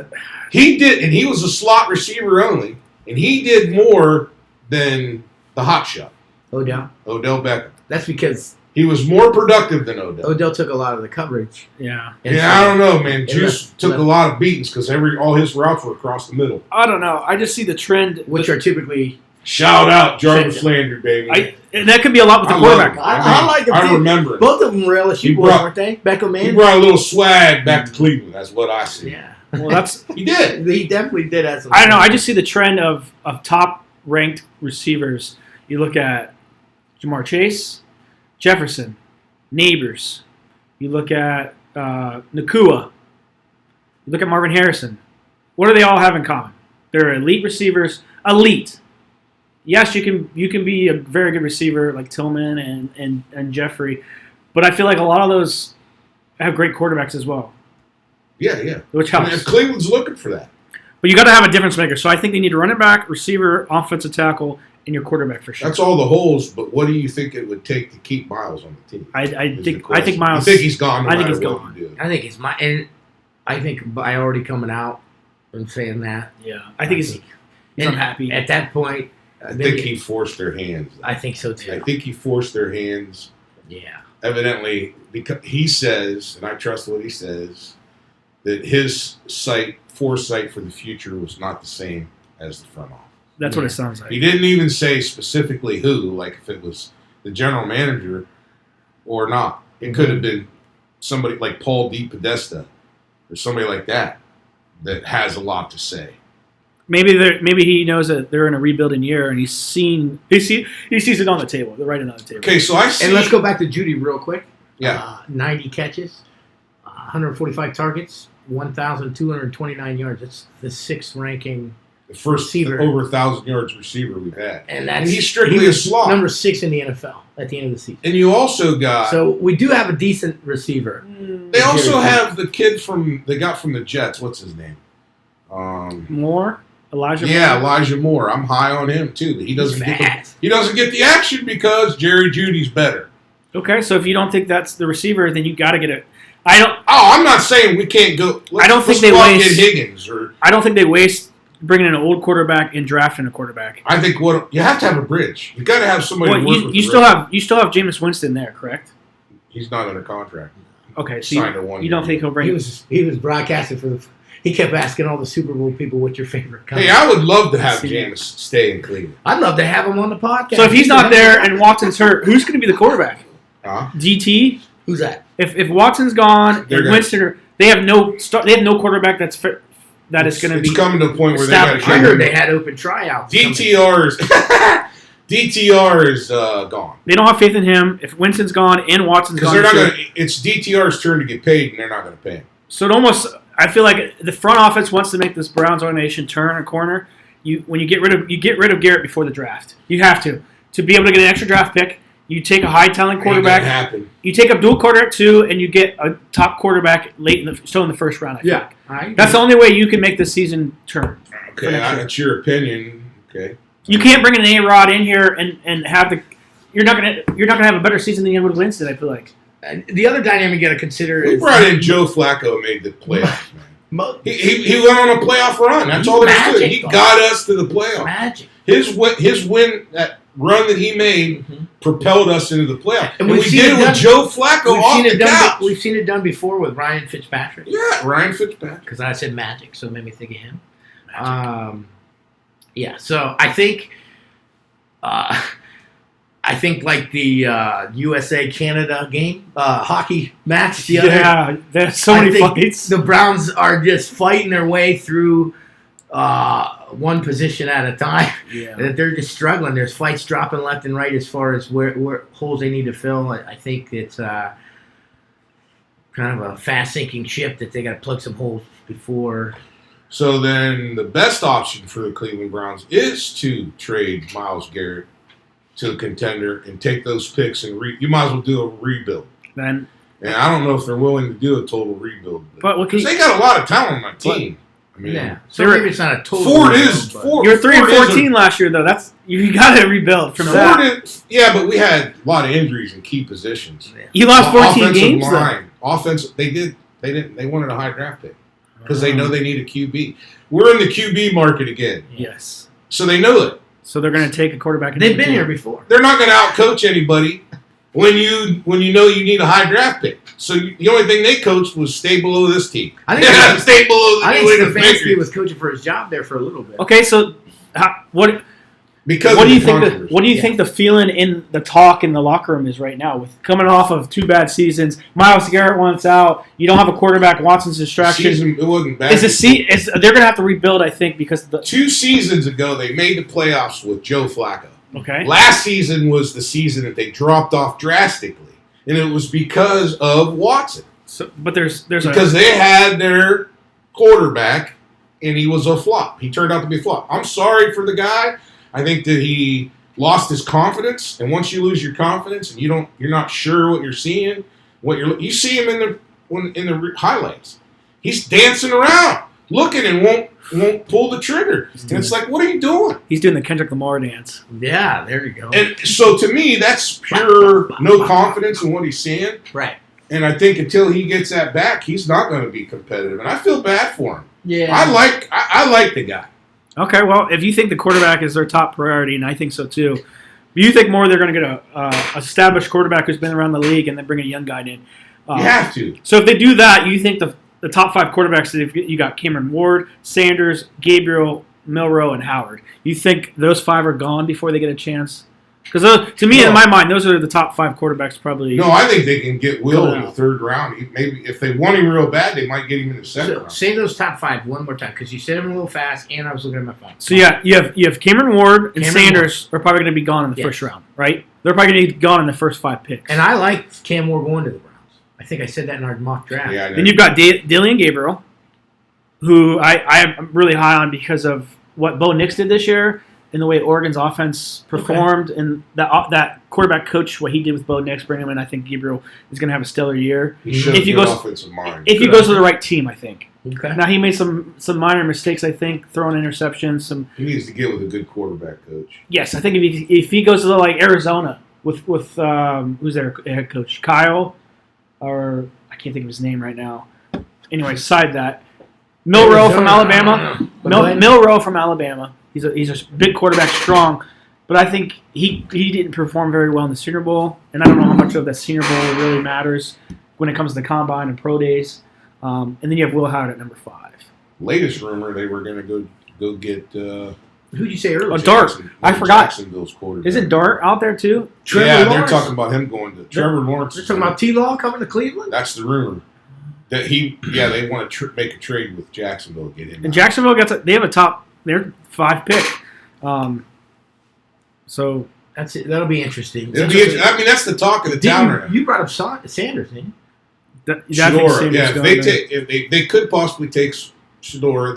He did, and he was a slot receiver only, and he did more than the hot shot, Odell Beckham. That's because He was more productive than Odell. Odell took a lot of the coverage. Yeah. Yeah, I don't know, man. Juice took left. a lot of beatings because all his routes were across the middle. I don't know. I just see the trend. Which are typically... Shout out Jarvis Landry, baby. And that could be a lot with the quarterback. I like him. I remember it. Both of them were LSU boys, weren't they? Beckham He and... brought a little swag back to Cleveland. That's what I see. Yeah. Well, that's He did. He definitely did have some... I don't know. I just see the trend of top-ranked receivers. You look at Jamar Chase, Jefferson, Neighbors. You look at Nakua. You look at Marvin Harrison. What do they all have in common? They're elite receivers. Elite. Yes, you can be a very good receiver like Tillman and Jeffrey, but I feel like a lot of those have great quarterbacks as well. Yeah. Which helps. And Cleveland's looking for that. But you got to have a difference maker. So I think they need a running back, receiver, offensive tackle, and your quarterback for sure. That's all the holes, but what do you think it would take to keep Myles on the team? I think Myles. You think he's gone? I think he's gone. I think it's my... And I think by already coming out and saying that... Yeah. I think he's unhappy. At that point... I think he forced their hands. I think so too. I think he forced their hands. Yeah. Evidently, because he says, and I trust what he says, that his foresight for the future was not the same as the front office. That's what it sounds like. He didn't even say specifically who, like if it was the general manager or not. It could have been somebody like Paul DePodesta or somebody like that has a lot to say. Maybe he knows that they're in a rebuilding year, and he sees it on the table. They're writing on the table. Okay, so I see. And let's go back to Judy real quick. Yeah. 90 catches, 145 targets, 1,229 yards. That's the sixth ranking The first receiver. over 1,000 yards receiver we've had. And that's he's strictly a slot. Number 6 in the NFL at the end of the season. And you also got. So we do have a decent receiver. They also have the kid they got from the Jets. What's his name? Elijah Yeah, Moore. Elijah Moore. I'm high on him too, but he doesn't He's get fast. he doesn't get the action because Jerry Judy's better. Okay, so if you don't think that's the receiver, then you got to get it. I don't. Oh, I'm not saying we can't go. I don't think they go out and waste- get Higgins or. I don't think they waste bringing in an old quarterback and drafting a quarterback. I think you have to have a bridge. You got to have somebody. Well, to work you with you the still bridge. have you still have Jameis Winston there, correct? He's not under contract. Okay, so Signed a 1 you don't year. think he'll bring? He was broadcasting for the... He kept asking all the Super Bowl people, what's your favorite color? Hey, I would love to have See. Jameis stay in Cleveland. I'd love to have him on the podcast. So if he's not there and Watson's hurt, who's going to be the quarterback? Huh? DT. Who's that? If Watson's gone They're and gonna- Winston, they have no quarterback that's fit, that is going to be. It's coming to a point where they got to established. I heard they had open tryouts. DTRs. DTR is gone. They don't have faith in him. If Winston's gone and Watson's Because gone, they're not going. It's DTR's turn to get paid, and they're not going to pay him. so it almost. I feel like the front office wants to make this Browns organization turn a corner. When you get rid of Garrett before the draft. You have to be able to get an extra draft pick. You take a high talent quarterback. Ain't gonna happen. You take a dual quarterback too, and you get a top quarterback still in the first round. I think. That's the only way you can make the season turn. Okay, that's your opinion. Okay. You can't bring an A-Rod in here and have the. You're not gonna have a better season than you would Winston. I feel like. The other dynamic you got to consider We is brought in Joe Flacco and made the playoffs, man. He went on a playoff run. That's all there is to it. He got us to the playoffs. Magic. His win, that run that he made, propelled us into the playoffs. And we we've seen did it it with done- Joe Flacco off the couch. We've seen it done before with Ryan Fitzpatrick. Yeah, Ryan Fitzpatrick. Because I said magic, so it made me think of him. Yeah, so I think like the USA Canada game hockey match. There's so many fights. The Browns are just fighting their way through one position at a time. Yeah. That they're just struggling. There's fights dropping left and right as far as where holes they need to fill. I think it's kind of a fast sinking ship that they got to plug some holes before. So then the best option for the Cleveland Browns is to trade Myles Garrett to a contender and take those picks and you might as well do a rebuild. Then, and I don't know if they're willing to do a total rebuild. But because they got a lot of talent on that team. I mean, yeah. So maybe it's not a total Ford rebuild, is but- Ford. you're 3-14 Ford last year though. You got to rebuild from that. Yeah, but we had a lot of injuries in key positions. You lost 14 Offensive games though. line, offensive. They wanted a high draft pick because they know they need a QB. We're in the QB market again. Yes. So they know it. So they're going to take a quarterback. They've been here before. They're not going to outcoach anybody when you know you need a high draft pick. So the only thing they coached was stay below this team. I think stay below the I New think England Stefanski Patriots. was coaching for his job there for a little bit. Okay, so what Because do of you the think? controversy. What do you think the feeling in the talk in the locker room is right now? With coming off of 2 bad seasons, Myles Garrett wants out. You don't have a quarterback. Watson's distraction. Season, it wasn't bad. They're going to have to rebuild, I think, because 2 seasons ago they made the playoffs with Joe Flacco. Okay. Last season was the season that they dropped off drastically, and it was because of Watson. So, but there's Because they had their quarterback, and he was a flop. He turned out to be a flop. I'm sorry for the guy. I think that he lost his confidence, and once you lose your confidence and you're not sure what you're seeing, you see him in the highlights. He's dancing around, looking, and won't pull the trigger. And it's like, what are you doing? He's doing the Kendrick Lamar dance. Yeah, there you go. And so to me, that's pure no confidence in what he's seeing. Right. And I think until he gets that back, he's not going to be competitive. And I feel bad for him. Yeah. I like the guy. Okay, well, if you think the quarterback is their top priority, and I think so too, do you think more they're going to get a established quarterback who's been around the league and then bring a young guy in? You have to. So if they do that, you think the top 5 quarterbacks, you got Cameron Ward, Sanders, Gabriel, Milroe, and Howard. You think those 5 are gone before they get a chance? Because to me, in my mind, those are the top 5 quarterbacks probably. No, I think they can get Will in the 3rd round. Maybe if they want him real bad, they might get him in the 2nd round. Say those top 5 one more time because you said them a little fast, and I was looking at my phone. So yeah, you have Cameron Ward and Sanders are probably going to be gone in the first round, right? They're probably going to be gone in the first 5 picks. And I like Cam Ward going to the Browns. I think I said that in our mock draft. Yeah, I know. Then you've got Dillian Gabriel, who I am really high on because of what Bo Nix did this year and the way Oregon's offense performed and that quarterback coach, what he did with Bo Nix, bring him in. I think Gabriel is going to have a stellar year. He shows if he good goes, offensive mind. if he goes to the right team, I think. Okay. Now he made some minor mistakes. I think throwing interceptions. He needs to get with a good quarterback coach. Yes, I think if he goes to like Arizona with who's their head coach, Kyle, or I can't think of his name right now. Anyway, aside that, Milroe from Alabama. Milroe from Alabama. He's a big quarterback, strong, but I think he didn't perform very well in the Senior Bowl, and I don't know how much of that Senior Bowl really matters when it comes to the combine and pro days. And then you have Will Howard at number 5. Latest rumor they were going to go get. Who'd you say earlier? Dart. I forgot. Jacksonville's quarterback. Isn't Dart out there too? They're talking about him going to Trevor Lawrence. They're talking about T-Law coming to Cleveland? That's the rumor. That they want to make a trade with Jacksonville to get him. And Jacksonville they have a top, they're 5 pick. So That's it. That'll be interesting. I mean, that's the talk of the town right now. You brought up Sanders, didn't you? Shador, if they could possibly take Shador.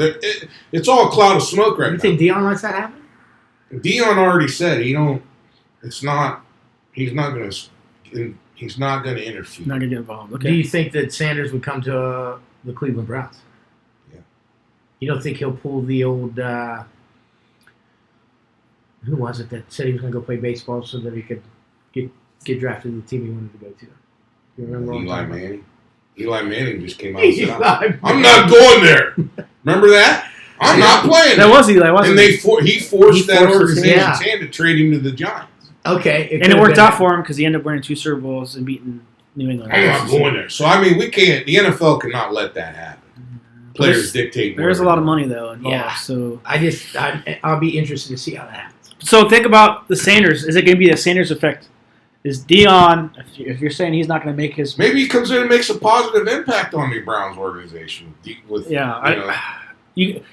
It's all a cloud of smoke right now. You think Dion lets that happen? Dion already said he don't. It's not. He's not going to. He's not going to interfere. Not going to get involved. Okay. Do you think that Sanders would come to the Cleveland Browns? Yeah. You don't think he'll pull the old? Who was it that said he was going to go play baseball so that he could get drafted to the team he wanted to go to? You remember Eli Manning? Eli Manning just came out Eli and said, Manning. I'm not going there. Remember that? I'm not playing. That was Eli, wasn't and it? he forced that his organization's hand to trade him to the Giants. Okay. And it worked out for him because he ended up winning 2 Super Bowls and beating New England. I'm not going there. So, I mean, we can't. The NFL cannot let that happen. Players dictate. There's a lot of money, though, involved. Yeah. So I'll be interested to see how that happens. So think about the Sanders. Is it going to be a Sanders effect? Is Dion, if you're saying he's not going to make his... Maybe he comes in and makes a positive impact on the Browns organization. You got to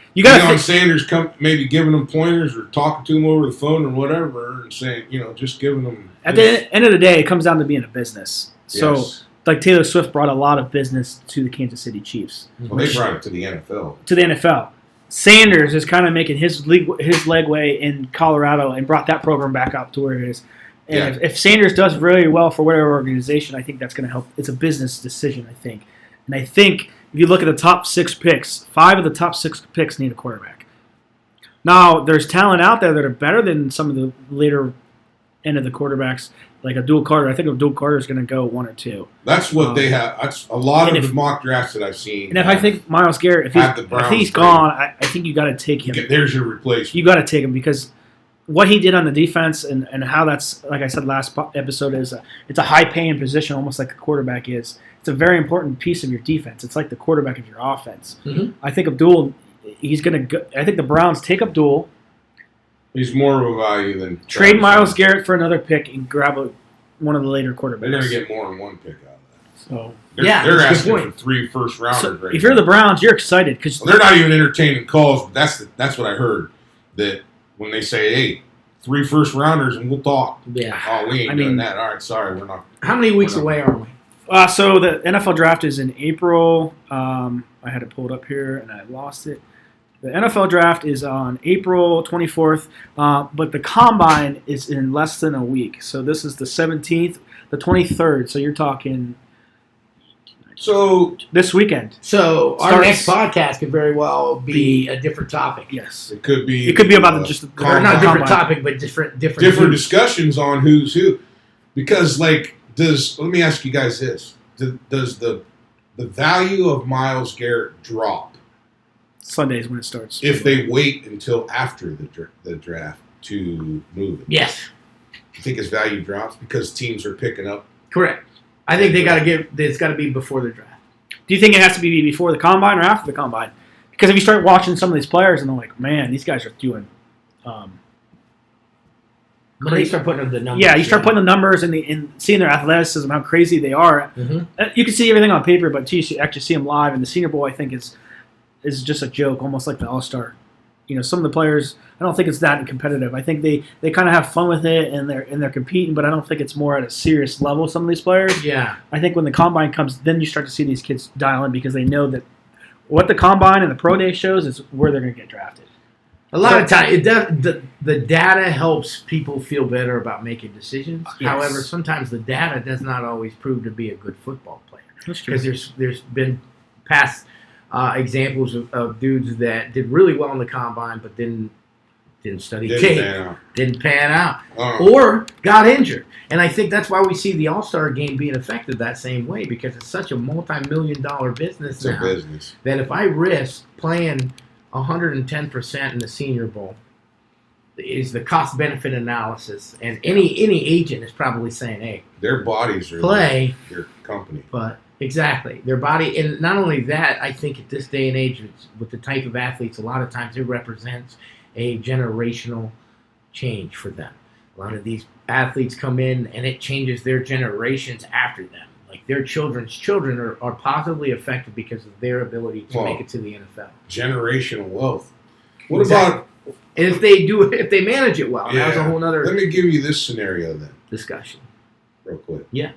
Deion Sanders maybe giving them pointers or talking to him over the phone or whatever and saying, just giving them... At the end of the day, it comes down to being a business. So, yes. like Taylor Swift brought a lot of business to the Kansas City Chiefs. Well, they brought it to the NFL. To the NFL. Sanders is kind of making his legway in Colorado and brought that program back up to where it is. And if Sanders does really well for whatever organization, I think that's going to help. It's a business decision, I think. And I think if you look at the top 6 picks, 5 of the top 6 picks need a quarterback. Now, there's talent out there that are better than some of the later end of the quarterbacks, like Abdul Carter. I think Abdul Carter is going to go 1 or 2. That's what they have. That's a lot of the mock drafts that I've seen. And if I think Myles Garrett, if he's gone, I think you got to take him. There's your replacement. You got to take him because what he did on the defense and how that's, like I said last episode, is it's a high-paying position, almost like a quarterback is. It's a very important piece of your defense. It's like the quarterback of your offense. Mm-hmm. I think Abdul, he's going to go. I think the Browns take Abdul. He's more of a value than trade Myles Garrett for another pick and grab one of the later quarterbacks. They're going to get more than 1 pick out of that. So they're asking for 3 first rounders. So right if you're now. the Browns, you're excited because they're not even entertaining calls. But that's what I heard. That when they say, "Hey, 3 first rounders and we'll talk." Yeah. Oh, we ain't doing that. All right, sorry, we're not. How many weeks away are we? So the NFL draft is in April. I had it pulled up here and I lost it. The NFL draft is on April 24th, but the combine is in less than a week. So this is the 17th, the 23rd. So you're talking this weekend. So our next podcast could very well be a different topic. Yes, it could be. It could be about just not different topic, but different discussions on who's who. Because let me ask you guys this: does the value of Myles Garrett drop? Sundays when it starts. If they wait until after the draft to move it. Yes. You think his value drops because teams are picking up? Correct. I think it's got to be before the draft. Do you think it has to be before the combine or after the combine? Because if you start watching some of these players and they're like, man, these guys are doing. When they start putting up the numbers. Yeah, you start putting the numbers and seeing their athleticism, how crazy they are. Mm-hmm. You can see everything on paper, but until you actually see them live, and the Senior Bowl, I think, is just a joke, almost like the All-Star. Some of the players, I don't think it's that competitive. I think they kind of have fun with it and they're competing, but I don't think it's more at a serious level. Some of these players, yeah. I think when the combine comes, then you start to see these kids dial in because they know that what the combine and the pro day shows is where they're going to get drafted. A lot of time, the data helps people feel better about making decisions. Yes. However, sometimes the data does not always prove to be a good football player. That's true. Because there's been past examples of dudes that did really well in the combine, but didn't study tape, didn't pan out, or got injured. And I think that's why we see the All-Star game being affected that same way, because it's such a multi-million-dollar business now. That if I risk playing 110% in the Senior Bowl, is the cost-benefit analysis, and any agent is probably saying, "Hey, their bodies are play their company." But exactly, their body, and not only that, I think at this day and age, with the type of athletes, a lot of times it represents a generational change for them. A lot of these athletes come in, and it changes their generations after them. Like their children's children are positively affected because of their ability to make it to the NFL. Generational wealth. What about And if they manage it well, that was a whole Let other me give you this scenario then, discussion. real quick. Yeah.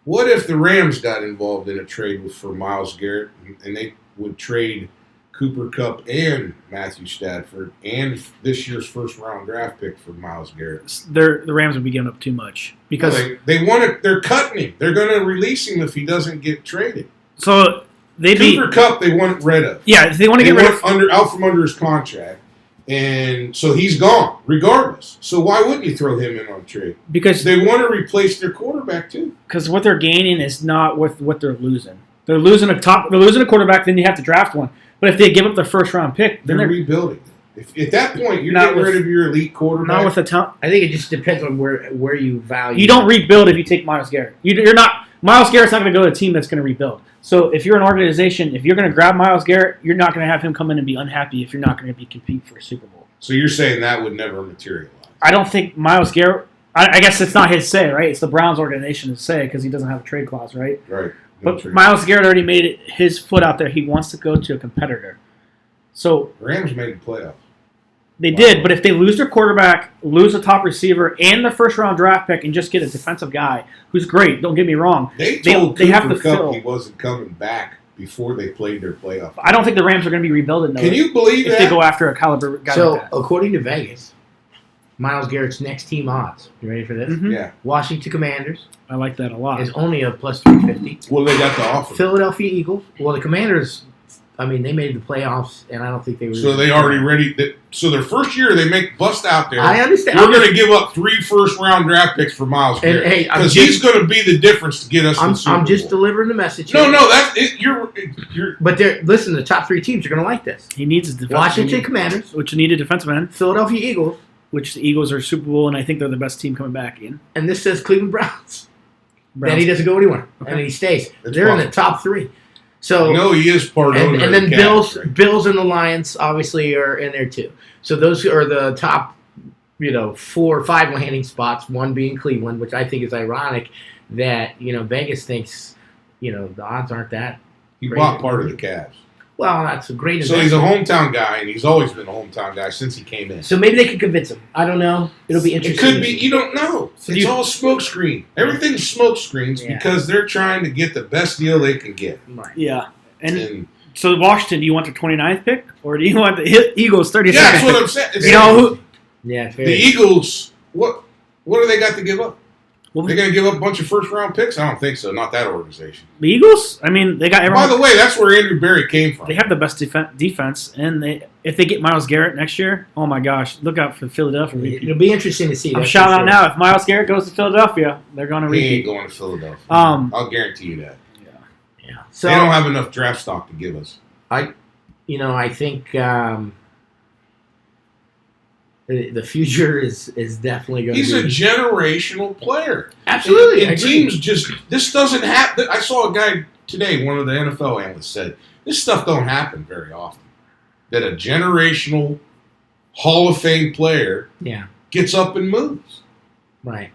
What if the Rams got involved in a trade for Myles Garrett, and they would trade Cooper Kupp and Matthew Stafford and this year's first-round draft pick for Myles Garrett? The Rams would be giving up too much because they want it. They're cutting him. They're going to release him if he doesn't get traded. so they'd be Cooper Kupp, they want rid of. yeah. If they want to get rid of out from under his contract, and so he's gone regardless. So why wouldn't you throw him in on trade? because They want to replace their quarterback too. what they're gaining is not worth what they're losing. They're losing a quarterback, then you have to draft one. But if they give up their first round pick, then They're they're rebuilding. If at that point you're Not getting with- rid of your elite quarterback, not with the talent. I think it just depends on where you value. You don't rebuild if you take Myles Garrett. You're not. Myles Garrett's not going to go to a team that's going to rebuild. So if you're an organization, if you're going to grab Myles Garrett, you're not going to have him come in and be unhappy if you're not going to be compete for a Super Bowl. so you're saying that would never materialize. I don't think Myles Garrett. I guess it's not his say, right? It's the Browns organization's say because he doesn't have a trade clause, right? Right. No But trade. Myles Garrett already made it his foot out there. He wants to go to a competitor. So Rams made the playoffs. they Wow. did, but if they lose their quarterback, lose a top receiver, and the first round draft pick, and just get a defensive guy who's great, don't get me wrong. They told they have Cooper to Kupp fill. he wasn't coming back before they played their playoff. I don't think the Rams are going to be rebuilding though. Can you believe if that? they go after a caliber guy So like that. according to Vegas, Myles Garrett's next team odds. You ready for this? Mhm. Yeah. Washington Commanders I like that a lot. is only a plus 350. Well, they got the offer. Philadelphia Eagles. Well, the Commanders. I mean, they made the playoffs, and I don't think they were. So they already ready. So their first year, they make bust out there. I understand. We're going to give up 3 first-round draft picks for Myles And, Garrett hey, I'm because just- he's going to be the difference to get us. to the Super I'm just Bowl. delivering the message. No, here. no, that's it. You're. But listen, the top 3 teams are going to like this: He needs a defensive Washington Commanders, which need a defensive end, Philadelphia Eagles, which the Eagles are Super Bowl, and I think they're the best team coming back in. and this says Cleveland Browns. Then Browns. he doesn't go anywhere, Okay. and he stays. That's They're in the possible. top 3. So No, he is part owner. and then of the Bills, Cavs, right? Bills and the Lions obviously are in there too. So those are the top, 4 or 5 landing spots. One being Cleveland, which I think is ironic that Vegas thinks the odds aren't that. He Great. bought part of the Cavs. Well, that's a great. So he's a investment. hometown guy, and he's always been a hometown guy since he came in. So maybe they could convince him. I don't know. It'll be It interesting. could be. You don't know. So It's you- all smoke screen. Everything's smoke screens Yeah. because they're trying to get the best deal they can get. Right. Yeah. And And so Washington, do you want the 29th pick or do you want the Eagles 32nd? yeah, that's what I'm saying. You know who? Yeah. It's The very, Eagles. What do they got to give up? Well, They're going to give up a bunch of first round picks? I don't think so. Not that organization. the Eagles? I mean, they got By everyone. the way, that's where Andrew Berry came from. They have the best defense, and if they get Myles Garrett next year, oh my gosh, look out for Philadelphia. it'll be interesting to see. I'm that's shouting for out now. If Myles Garrett goes to Philadelphia, they're going to He ain't repeat. going to Philadelphia. Um, I'll guarantee you that. Yeah. So They don't have enough draft stock to give us. I think the future is definitely going to He's be. a generational player. Absolutely. I And agree. teams just, this doesn't happen. I saw a guy today, one of the NFL analysts said, this stuff don't happen very often. That a generational Hall of Fame player Yeah. gets up and moves. Right.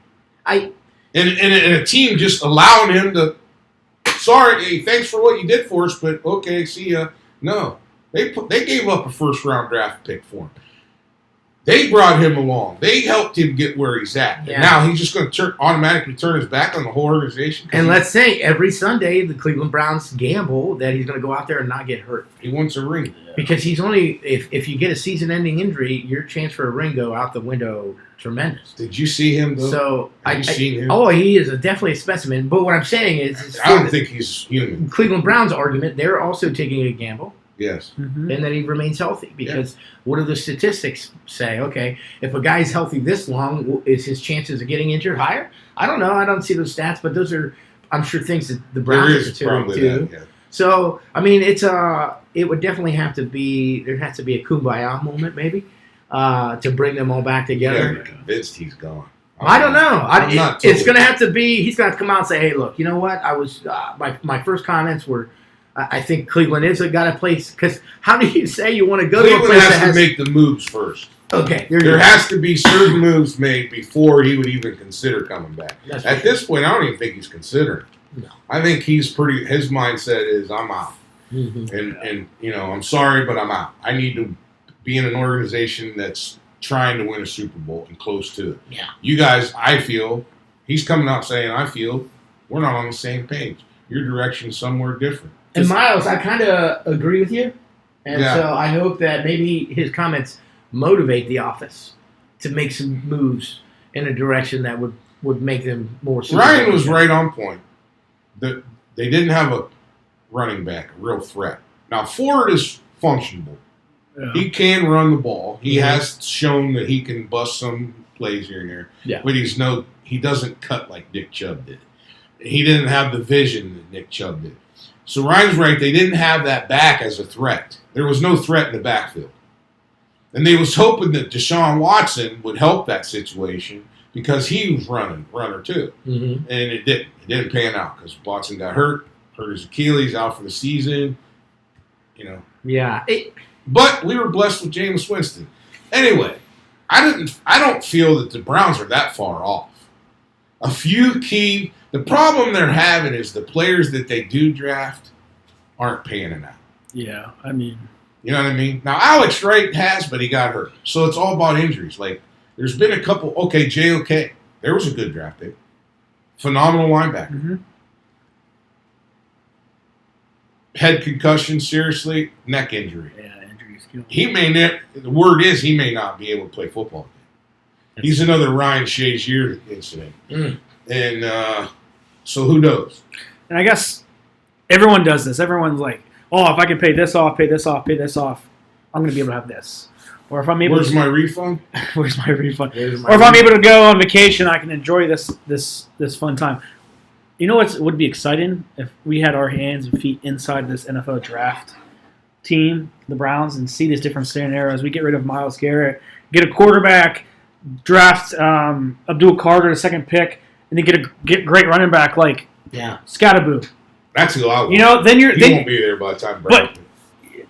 And a team just allowing him to, sorry, hey, thanks for what you did for us, but okay, see ya. No. They gave up a first round draft pick for him. They brought him along. They helped him get where he's at. Yeah. And now he's just going to automatically turn his back on the whole organization. And let's say every Sunday the Cleveland Browns gamble that he's going to go out there and not get hurt He wants a ring. because he's only if you get a season-ending injury, your chance for a ring go out the window tremendous. Did you see him, though? So Have you seen him? he is definitely a specimen. But what I'm saying is I don't think he's human. Cleveland Browns argument. They're also taking a gamble. Yes. Mhm. And that he remains healthy. Because what do the statistics say? Okay, if a guy's healthy this long, is his chances of getting injured higher? I don't know. I don't see those stats, but those are, I'm sure, things that the There Browns are is considering probably too. that, yeah. So, I mean, it would definitely have to be, there has to be a kumbaya moment maybe to bring them all back Yeah, together. I'm convinced he's gone. I don't know. I'm not It's totally- going to have to be, he's going to have to come out and say, hey, look, you know what? I was, my first comments were, I think Cleveland is got a place, because how do you say you want to go to a Cleveland place has that to has, make the moves first. okay, There has to be certain moves made before he would even consider coming back. That's At for this point, I don't even think he's considering. No. I think he's pretty. His mindset is, I'm out, Mhm. and I'm sorry, but I'm out. I need to being an organization that's trying to win a Super Bowl and close to it. Yeah. You guys, I feel, he's coming out saying, I feel we're not on the same page. Your direction's somewhere different. And Myles, I kind of agree with you. And Yeah. so I hope that maybe his comments motivate the office to make some moves in a direction that would make them more Super Ryan Bowl was contenders. right on point. They didn't have a running back, a real threat. Now, Ford is functional. Yeah. He can run the ball. He Mhm. has shown that he can bust some plays here and there. Yeah. But he doesn't cut like Nick Chubb did. He didn't have the vision that Nick Chubb did. So Ryan's right. They didn't have that back as a threat. There was no threat in the backfield. And they was hoping that Deshaun Watson would help that situation because he was runner too. Mhm. And it didn't. It didn't pan out because Watson got hurt his Achilles, out for the season. Yeah. But we were blessed with Jameis Winston. Anyway, I don't feel that the Browns are that far off. A few key. The problem they're having is the players that they do draft aren't panning out. Yeah, I mean, You know what I mean? Now Alex Wright has, but he got hurt, so it's all about injuries. Like there's been a couple. Okay, JOK, there was a good draft pick, phenomenal linebacker. mm-hmm. Head concussion, seriously, neck injury. Yeah, injuries kill. He may not. The word is he may not be able to play football again. He's another Ryan Shazier incident, and so who knows? And I guess everyone does this. Everyone's like, oh, if I can pay this off, I'm going to be able to have this. Or if I'm able Where's to, my refund? where's my refund? Where's my Or if I'm able to go on vacation, I can enjoy this fun time. You know what would be exciting if we had our hands and feet inside this NFL draft team, the Browns, and see these different scenarios. We get rid of Myles Garrett, get a quarterback, draft Abdul Carter, the second pick, and then get great running back like Scattaboo. That's who I want. You know, then He won't be there by the time. But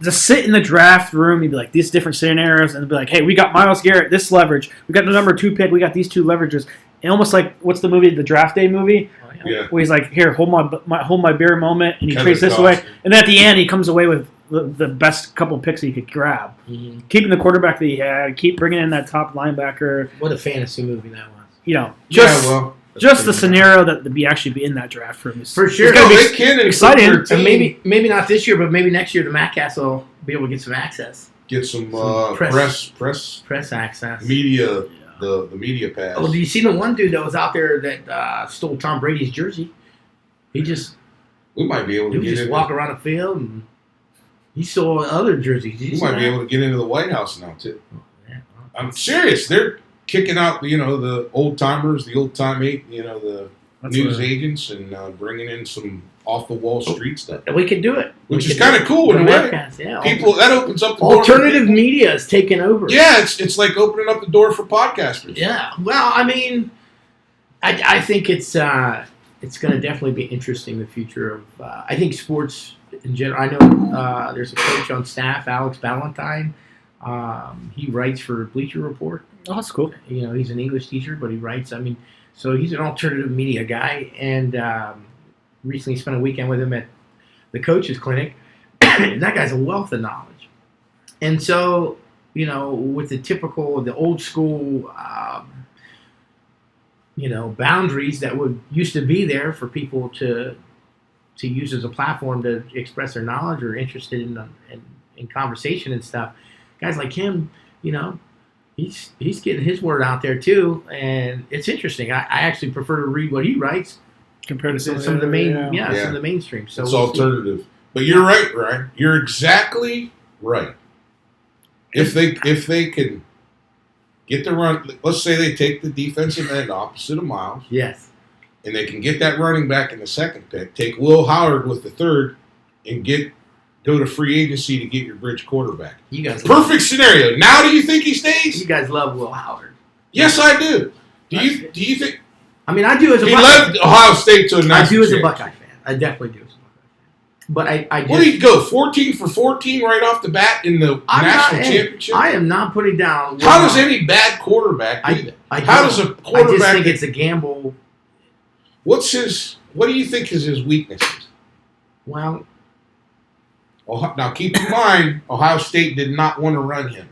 to sit in the draft room, you'd be like, these different scenarios, and be like, hey, we got Myles Garrett, this leverage. We got the number 2 pick. We got these 2 leverages. And almost like, what's the movie, the Draft Day movie? Yeah. Where he's like, here, hold my beer moment, and he Kevin trades this Costner. away. And then at the end, he comes away with the best couple picks he could grab. Mm-hmm. Keeping the quarterback that he had, keep bringing in that top linebacker. What a fantasy movie that was. You know, That's the scenario that to be actually be in that draft room is For sure. it's gonna they be can exciting. improve their And team. maybe not this year, but maybe next year the Maccass will be able to get some access, Get some press press access. media, the media pass. Oh, do you see the one dude that was out there that stole Tom Brady's jersey? He We might be able to would get just in. walk around the field and he stole other jerseys. Did you We see might that? be able to get into the White House now too. Yeah. I'm serious. They're kicking out, the old timers, the old time the That's news what- agents, and bringing in some off the wall street stuff, And we can do it. which We is can kind do of cool it. in a The way. Maccass, yeah. People that opens up the door. for Alternative people. media is taking over. Yeah, it's like opening up the door for podcasters. Yeah. Well, I mean, I think it's going to definitely be interesting, the future of I think sports in general. I know there's a coach on staff, Alex Ballantyne. He writes for Bleacher Report. Oh, that's cool. He's an English teacher, but he writes. I mean, so he's an alternative media guy, and recently spent a weekend with him at the coach's clinic. That guy's a wealth of knowledge, and so with the old school. Boundaries that used to be there for people to use as a platform to express their knowledge or interested in conversation and stuff. Guys like him, he's getting his word out there too, and it's interesting. I actually prefer to read what he writes Compared to some of the main, Yeah. some of the mainstream. So It's we'll see. alternative. But you're right, Ryan. You're exactly right. If they can get the run, let's say they take the defensive end opposite of Myles, Yes. and they can get that running back in the second pick, take Will Howard with the third, and go to free agency to get your bridge quarterback. You guys. Perfect scenario. Now do you think he stays? You guys love Will Howard. Yes, I do. Do you think I mean, I do as a he Buckeye. led Ohio State to a I national do as a championship? Buckeye fan. I definitely do as a Buckeye fan. But I just. What did he go? 14 for 14 right off the bat in the national championship? I am not putting down. How does any bad quarterback do that? I How don't. does a I just quarterback? think it's a gamble. What do you think is his weaknesses? Well, Now keep in mind, Ohio State did not want to run him.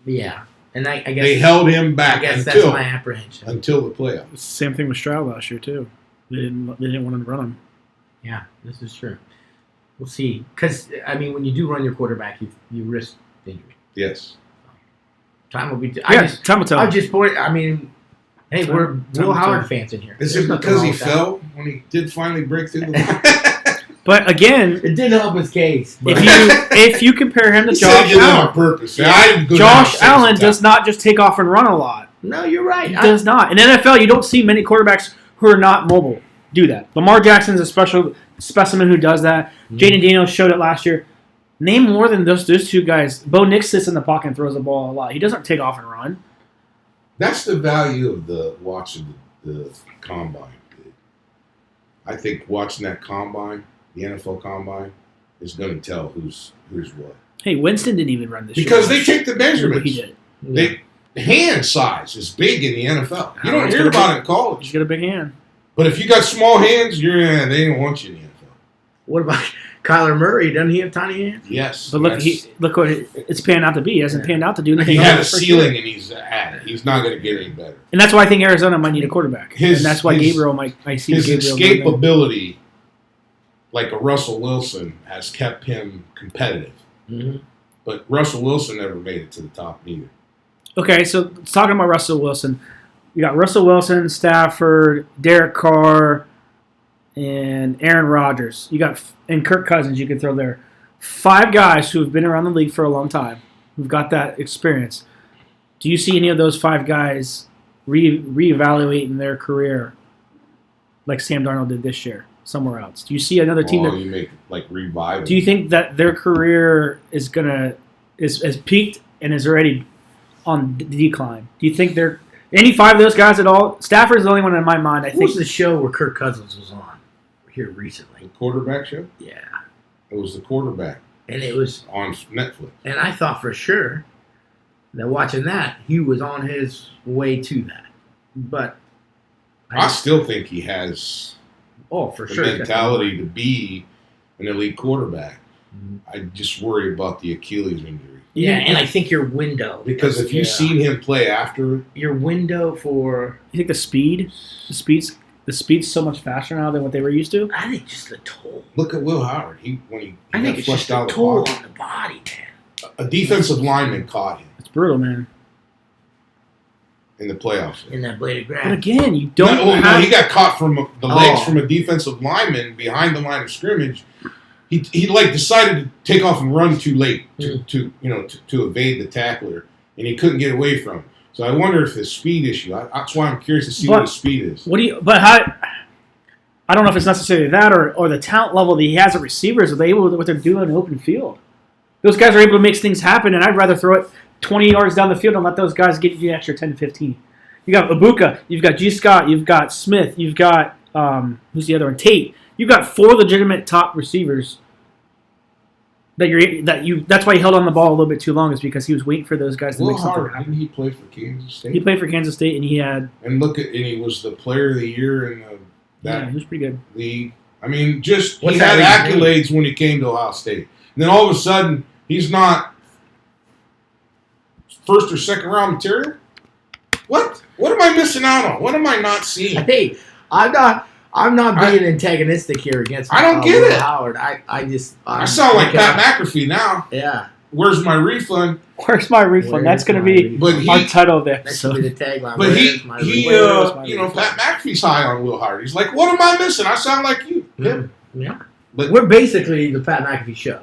Yeah, and I guess They held him back I guess that's until my apprehension. the playoffs. Same thing with Stroud last year too. They didn't want to run him. Yeah, this is true. We'll see. Because, I mean, when you do run your quarterback, you risk injury. Yes. Time will be... Time will tell. I just point... I mean, hey, we're Time Will will Howard tell. fans in here. Is There's it nothing because wrong he with that. fell when he did finally break through the But again, It didn't help his case. But if you compare him to He said Josh he did it on Allen, purpose. Yeah. I didn't go down Josh and say Allen some does time. not just take off and run a lot. no, you're right. He does not. In NFL, you don't see many quarterbacks who are not mobile do that. Lamar Jackson's a special specimen who does that. Jaden Daniels showed it last year. Name more than those two guys. Bo Nix sits in the pocket and throws the ball a lot. He doesn't take off and run. That's the value of watching the combine. I think watching that combine, the NFL combine, is going to tell who's what. Hey, Winston didn't even run this Because year. they take the measurements. He did. The hand size is big in the NFL. You don't Allen's hear gonna about be- it in college. He's got a big hand. But if you got small hands, they don't want you in the NFL. What about Kyler Murray? Doesn't he have tiny hands? Yes. But look what it's panned out to be. He hasn't panned out to do anything. He else had a this first ceiling year. and he's at it. He's not going to get any better. And that's why I think Arizona might need a quarterback. His- and that's why his- Gabriel might see His Gabriel going there. escapability, like a Russell Wilson, has kept him competitive. Mm-hmm. But Russell Wilson never made it to the top either. Okay, so talking about Russell Wilson, you got Russell Wilson, Stafford, Derek Carr, and Aaron Rodgers. And Kirk Cousins. You could throw there 5 guys who have been around the league for a long time, who've got that experience. Do you see any of those 5 guys reevaluating their career like Sam Darnold did this year somewhere else? Do you see another team that? You make like revival. Do you think that their career is is peaked and is already on the decline? Do you think they're any 5 of those guys at all? Stafford's the only one in my mind. I What think was the show where Kirk Cousins was on here recently? the quarterback show? Yeah. It was the quarterback And it was... on Netflix. And I thought for sure that watching that, he was on his way to that. But... I still think he has for the sure. mentality to be an elite quarterback. Mhm. I just worry about the Achilles injury. Yeah, and I think your window... Because if you've seen him play after, your window for... you think the speed's so much faster now than what they were used to. I think just the toll. look at Will Howard. When he I think got it's flushed just the out of the toll pocket, on the body, man. a defensive lineman caught him It's brutal, man. in the playoffs. In that blade of grass. But again, you don't No, have. he got caught from the legs Oh. from a defensive lineman behind the line of scrimmage. He like decided to take off and run too late to evade the tackler, and he couldn't get away from him. So I wonder if his speed issue. That's why I'm curious to see what his speed is. What do you? But how? I don't know if it's necessarily that or the talent level that he has at receivers. Are they able to what they're doing in the open field? Those guys are able to make things happen, and I'd rather throw it 20 yards down the field and let those guys get you the extra 10 to 15. You got Ibuka, you've got G. Scott, you've got Smith, you've got who's the other one? Tate. You've got 4 legitimate top receivers. That's why he held on the ball a little bit too long, is because he was waiting for those guys to Will make something Howard, happen. didn't he play for Kansas State? He played for Kansas State, and he had And he was the player of the year in he was pretty good. league. I mean, just What's he that had league's accolades when he came to Ohio State. And then all of a sudden, he's not first or second round material. What? What am I missing out on? What am I not seeing? Hey, I'm not being antagonistic here against I don't get Will it. Howard. I sound like Pat McAfee now. Yeah. Where's my refund? Where's my refund? That's going to be But our title of the That should episode. be the tagline. But Where's my refund? Pat McAfee's high on Will Howard. He's like, what am I missing? I sound like you. Yeah. But We're basically the Pat McAfee show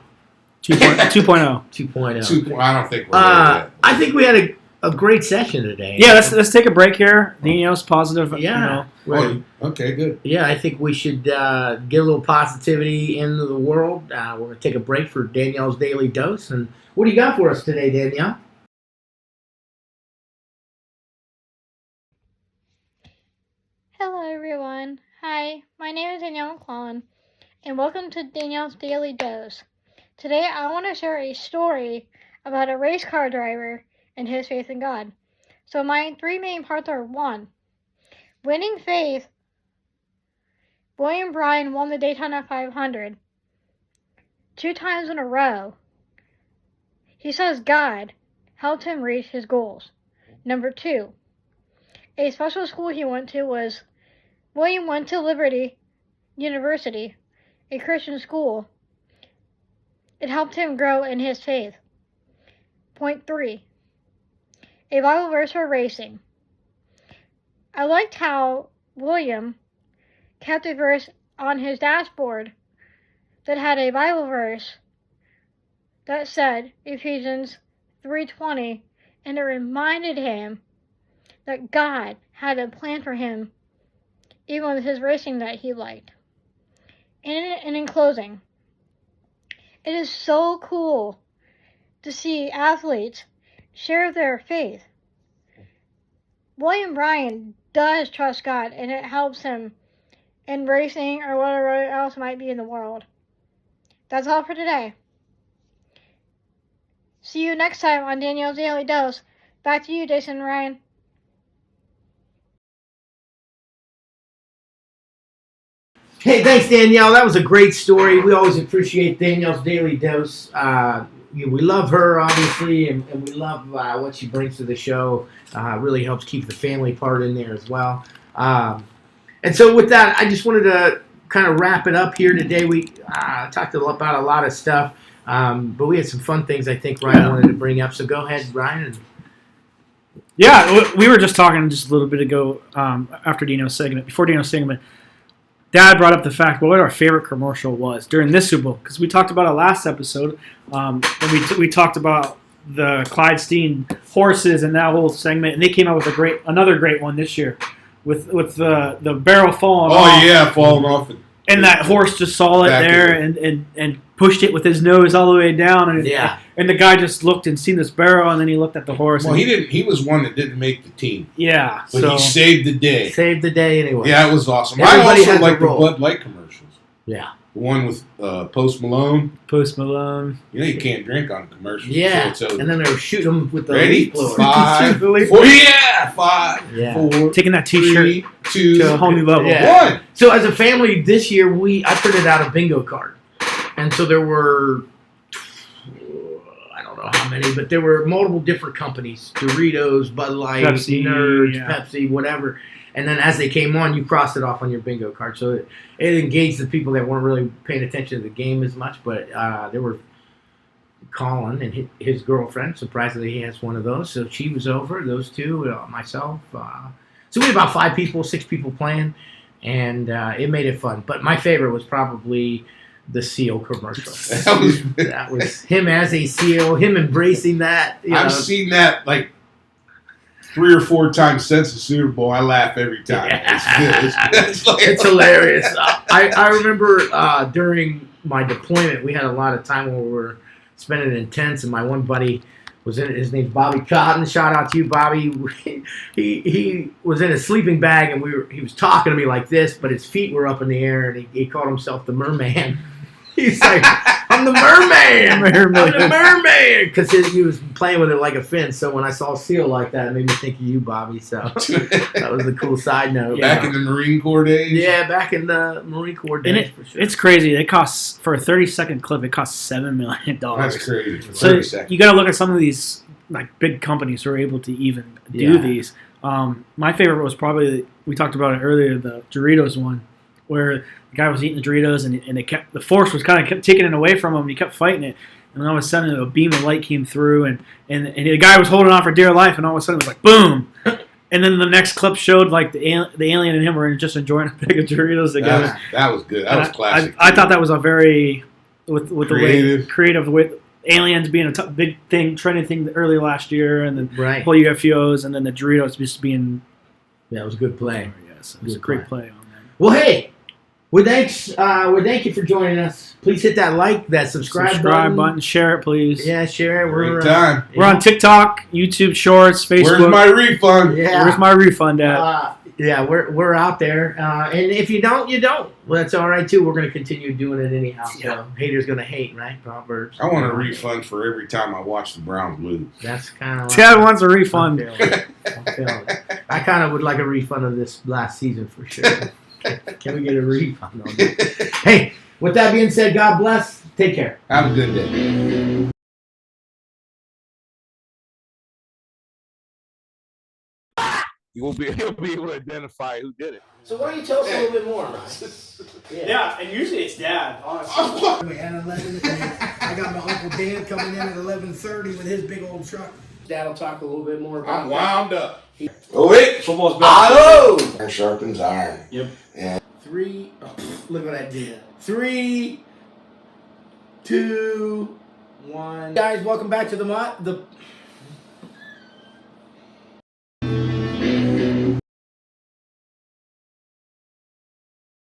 2.0. 2.0. I don't think we're there yet. I think we had a great session today. Yeah, let's take a break here. Danielle's positive. Yeah. Oh, okay, good. Yeah, I think we should get a little positivity into the world. We're going to take a break for Danielle's Daily Dose. And what do you got for us today, Danielle? Hello everyone. Hi, my name is Danelle McClellan, and welcome to Danielle's Daily Dose. Today I want to share a story about a race car driver and his faith in God. So my 3 main parts are: 1, winning faith. William Bryan won the Daytona 500 2 times in a row. He says God helped him reach his goals. Number 2, a special school he went to was William went to Liberty University, a Christian school. It helped him grow in his faith. Point 3, a Bible verse for racing. I liked how William kept a verse on his dashboard that had a Bible verse that said Ephesians 3:20, and it reminded him that God had a plan for him, even with his racing that he liked. And in closing, it is so cool to see athletes share their faith. William Bryan does trust God, and it helps him in racing or whatever else might be in the world. That's all for today. See you next time on Danielle's Daily Dose. Back to you, Jason and Ryan. Hey, thanks, Danielle. That was a great story. We always appreciate Danielle's Daily Dose. We love her, obviously, and we love what she brings to the show. Really helps keep the family part in there as well. And so with that, I just wanted to kind of wrap it up here today. We talked about a lot of stuff, but we had some fun things I think Ryan wanted to bring up. So go ahead, Ryan. Yeah, we were just talking just a little bit ago before Dano's segment. Dad brought up the fact what our favorite commercial was during this Super Bowl, because we talked about it last episode. And we talked about the Clydesteen horses and that whole segment, and they came out with another great one this year with the barrel falling off. Oh yeah, falling off. And that horse just saw it there and pushed it with his nose all the way down. And the guy just looked and seen this barrel, and then he looked at the horse. Well, he didn't. He was one that didn't make the team. Yeah. But he saved the day. Saved the day anyway. Yeah, it was awesome. Everybody I also like the Bud Light commercials. Yeah. The one with Post Malone. You know you can't drink on commercials. Yeah. So it's and then they were shooting them with the ready? leaf blower. 5, 4, yeah, 5, Yeah. 4, taking that T-shirt 2, to a whole new level. Yeah. 1. So as a family this year, I printed out a bingo card, and so there were I don't know how many, but there were multiple different companies: Doritos, Bud Light, Pepsi, Nerds, Pepsi, whatever. And then as they came on, you crossed it off on your bingo card. So it engaged the people that weren't really paying attention to the game as much. But there were Colin and his girlfriend. Surprisingly, he has one of those. So she was over, those two, myself. So we had about 6 people playing. And it made it fun. But my favorite was probably the seal commercial. That was him as a seal, him embracing that. I've seen that like 3 or 4 times since the Super Bowl. I laugh every time. Yeah. It's hilarious. I remember during my deployment, we had a lot of time when we were spending it in tents, and my one buddy was in it. His name's Bobby Cotton. Shout out to you, Bobby. He was in a sleeping bag, and he was talking to me like this, but his feet were up in the air, and he called himself the merman. He's like, I'm the merman. I'm the merman. Because he was playing with it like a fin. So when I saw a seal like that, it made me think of you, Bobby. So that was a cool side note. Back in the Marine Corps days? Yeah, back in the Marine Corps days, for sure. It's crazy. It costs, for a 30-second clip, it costs $7 million. That's crazy. So you got to look at some of these like big companies who are able to even do these. My favorite was probably, we talked about it earlier, the Doritos one, where the guy was eating the Doritos and the force was kind of kept taking it away from him, and he kept fighting it. And then all of a sudden, a beam of light came through, and the guy was holding on for dear life, and all of a sudden it was like, boom! And then the next clip showed like the alien and him were just enjoying a bag of Doritos together. That was good. That was classic. I thought that was a very, with creative. the way creative, with aliens being a big thing, trending thing early last year, and then whole UFOs, and then the Doritos just being. Yeah, it was a good play. Yes, it was a great play on that. Well, hey. Well, thank you for joining us. Please hit that like, that subscribe button. Share it, please. Yeah, share it. We're on TikTok, YouTube Shorts, Facebook. Where's my refund? Yeah. Where's my refund at? We're out there. And if you don't, you don't. Well, that's all right, too. We're going to continue doing it anyhow. So haters going to hate, right? Proverbs. I want a refund for every time I watch the Browns lose. That's kind of Dad wants a refund. I kind of would like a refund of this last season for sure. Can we get a refund on that? Hey, with that being said, God bless. Take care. Have a good day. he'll be able to identify who did it. So why don't you tell us a little bit more, Ryan? Yeah, and usually it's Dad, honestly. At 11, I got my Uncle Dan coming in at 11:30 with his big old truck. Dad will talk a little bit more about I'm wound up. Oh, wait. Football's Hello. Iron sharpens iron. Yep. And look what I did. 3, 2, 1. Guys, welcome back to the